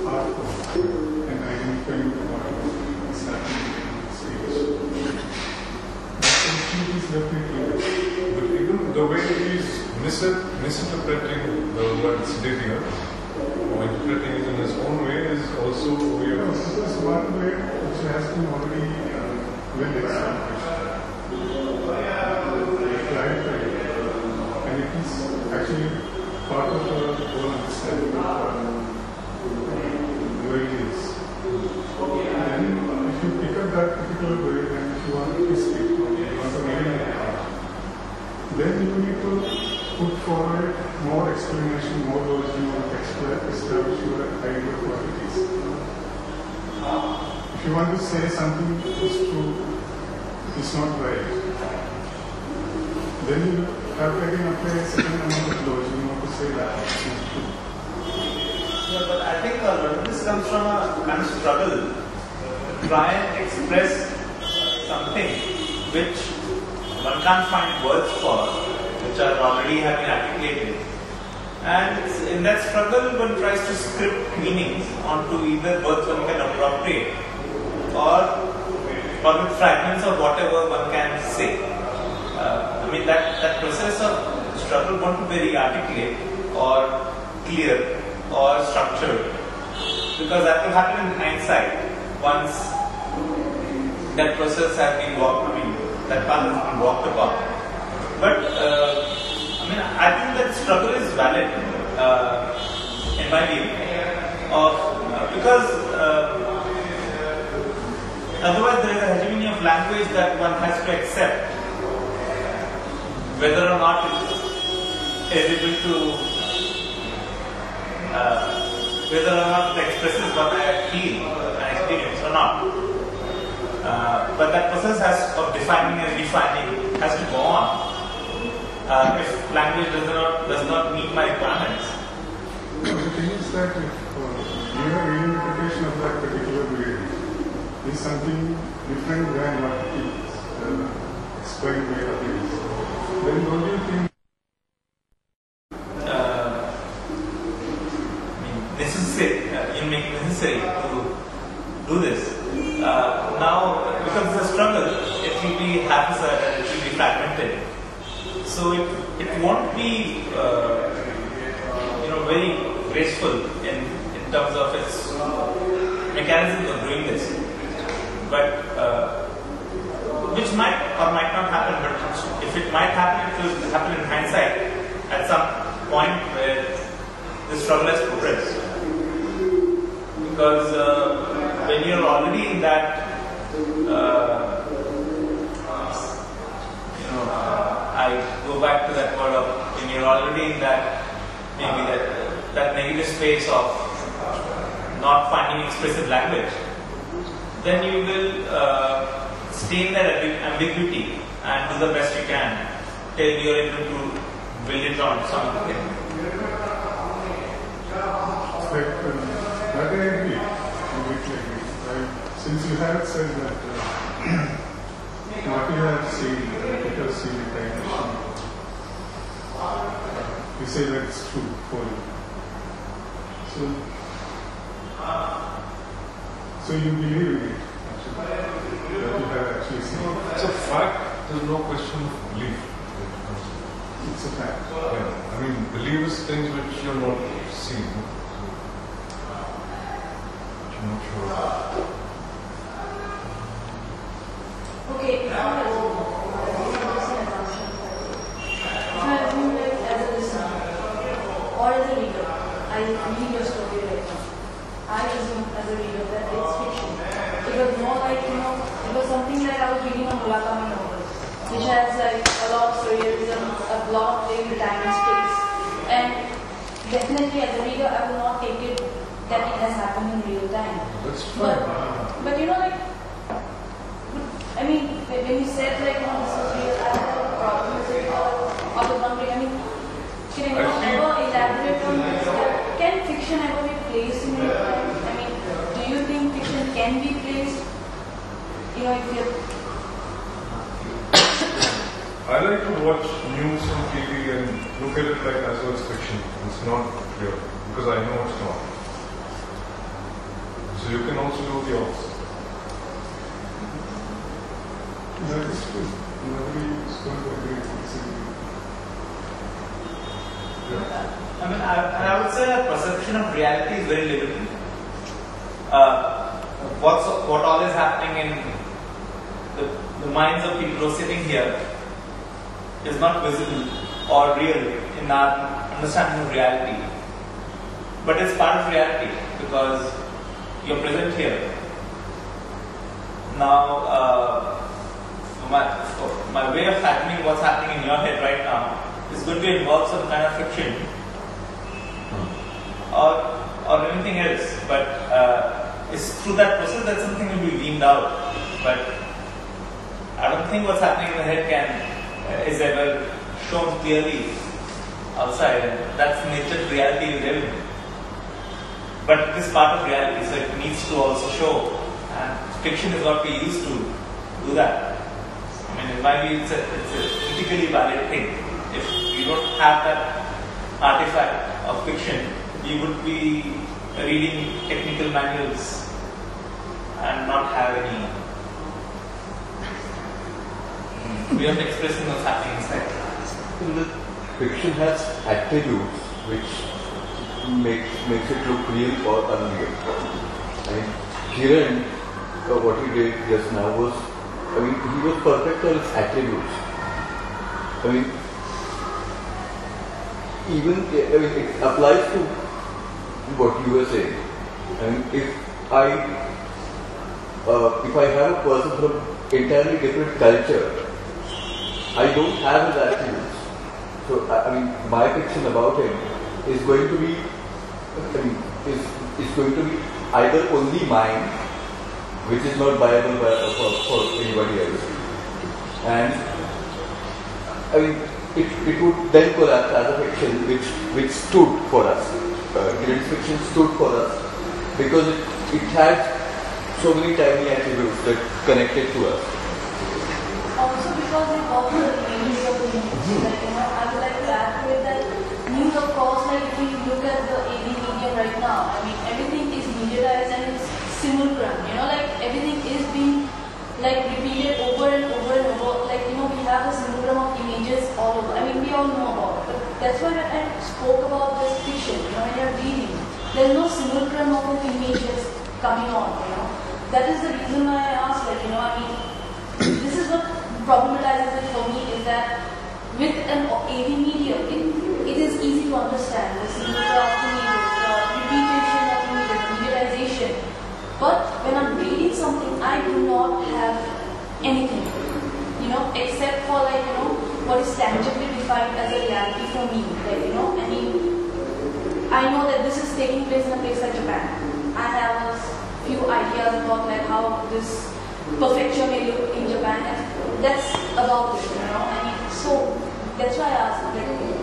art and identifying what is happening on stage, that is definitely. But even the way he is misinterpreting the word sedating or interpreting it in his own way is also a way of. This is one way which has been already well established, clarified, and it is actually part of our whole understanding of the way it is. And if you pick up that particular way, and if you want to twist it, or you want to name it, then you need to put forward more explanation, more words you want to establish your idea of what it is. If you want to say something is true, is not right, then you have to again apply a certain amount of logic in order to say that it's not true. Yeah, but I think a lot of this comes from a kind of struggle to try and express something which one can't find words for, which are already have been articulated. And in that struggle, one tries to script meanings onto either words one can appropriate or with fragments of whatever one can say. I mean, that process of struggle won't be very articulate or clear or structured, because that will happen in hindsight once that process has been walked, that path has been walked upon. But I think that struggle is valid in my view, because otherwise there is a hegemony of language that one has to accept, whether or not it is able to, whether or not it expresses what I feel and experience or not. But that process of defining and refining has to go on. If language does not meet my requirements. The thing is that if your reinterpretation of that particular way is something different than what is explained by others, then don't you think necessary to do this? Now, because it's a struggle, it will be haphazard and it will be fragmented. So it won't be very graceful in terms of its mechanisms of doing this. But which might or might not happen, but if it might happen, it will happen in hindsight at some point where the struggle has progressed. Because when you're already in that, I go back to that word of, when you're already in that, maybe that negative space of not finding expressive language, then you will stay in that ambiguity and do the best you can till you're able to build it on something. That I agree. Completely agree. Since you have said that what you have seen, what you have seen in time machine, you say that it's true for you. So you believe in it, actually, that you have actually seen it. It's a fact, there's no question of belief. It's a fact. Yeah. Believe is things which you're not seeing. I'm not sure. Okay, if I assume that as a listener or as a reader, I read your story right now. I assume as a reader that it's fiction. It was more like, it was something like I was reading a Murakami novel, which has like a lot of surrealism, a lot of playing with time and space. And definitely as a reader I will not take it that it has happened in real time. That's fine. But you know, like, I mean, when you said like, this is real, I have a problem with it, or I was wondering, I mean, can anyone ever elaborate on this? Can fiction ever be placed in real time? I mean, do you think fiction can be placed? You know, if you're... I like to watch news on TV and look at it like as well as fiction. It's not real, because I know it's not. So you can also do the opposite. That is true. Nobody is going to agree with this. I mean, I would say that perception of reality is very limited. What all is happening in the minds of people who are sitting here is not visible or real in our understanding of reality. But it's part of reality because you're present here. Now, my way of fathoming what's happening in your head right now is going to involve some kind of fiction or anything else. But it's through that process that something will be weaned out. But I don't think what's happening in the head is ever shown clearly outside, and that's the nature of reality we live in. But it is part of reality, so it needs to also show. And fiction is what we use to do that. I mean, in my view, it's a critically valid thing. If you don't have that artifact of fiction, you would be reading technical manuals and not have any way of expressing what's happening inside. Fiction has attributes which makes it look real or unreal. I mean, Kiran, what he did just now was, I mean, he was perfect on his attributes. I mean, it applies to what you were saying. I mean, if I have a person from entirely different culture, I don't have his attributes. So, I mean, my fiction about him is going to be, is going to be either only mine, which is not viable for anybody else, and I mean, it would then collapse as a fiction which stood for us. Kiran's fiction stood for us because it had so many tiny attributes that connected to us. Also because it offers the images of the news. Like, I would like to add to it that news, of course, like if you look at the AV medium right now, I mean, everything is mediatized and it's simulcrum. Like everything is being like repeated over and over and over. Like, we have a simulcrum of images all over. I mean, we all know about it. But that's why when I spoke about this fiction, when you're reading, there's no simulcrum of the images coming on, That is the reason why I asked, I mean, this is what problematizes it for me, is that with an AV medium, it is easy to understand the simulcrum of images, the repetition of images, the mediatization. But when I'm reading something, I do not have anything, except for what is tangibly defined as a reality for me. I mean, I know that this is taking place in a place like Japan. I have a few ideas about how this perfection may look in Japan, and that's about it, I mean, so that's why I asked,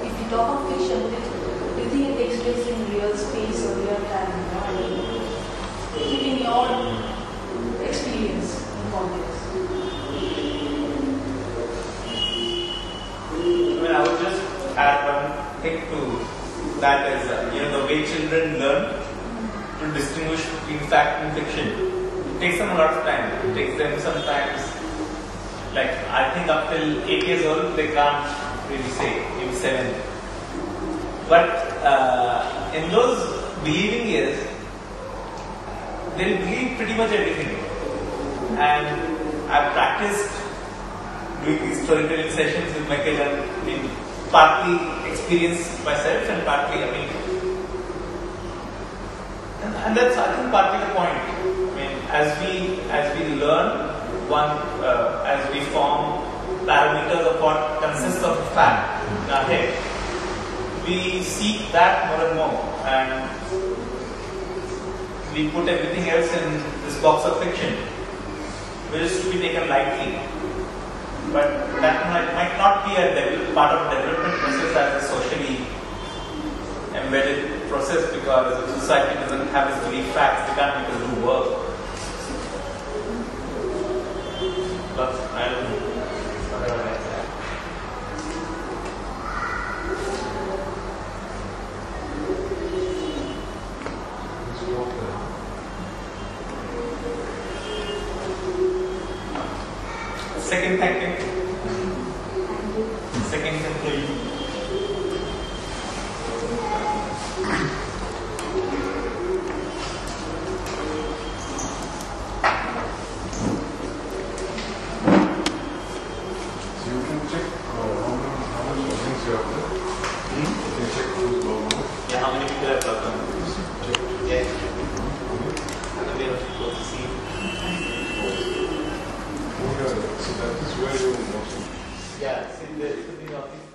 if you talk of fiction, do you think it takes place in real space or real time? I mean, keeping your experience in context. I mean, I would just add one thing to that is, the way children learn to distinguish between fact and fiction. It takes them a lot of time. It takes them sometimes, I think up till 8 years old, they can't really say, maybe 7. But in those believing years, they'll believe pretty much everything. And I've practiced doing these storytelling sessions with my kids and partly experienced myself and partly, and that's, I think, partly the point. I mean, as we learn, as we form parameters of what consists of fact in our head, we seek that more and more, and we put everything else in this box of fiction, which is to be taken lightly. But that might not be a part of a development process as a socially embedded process, because if society doesn't have its belief facts, they can't make us do work. But I don't know. Whatever I say. Second thank you. Second employee. Yeah, it's in the office.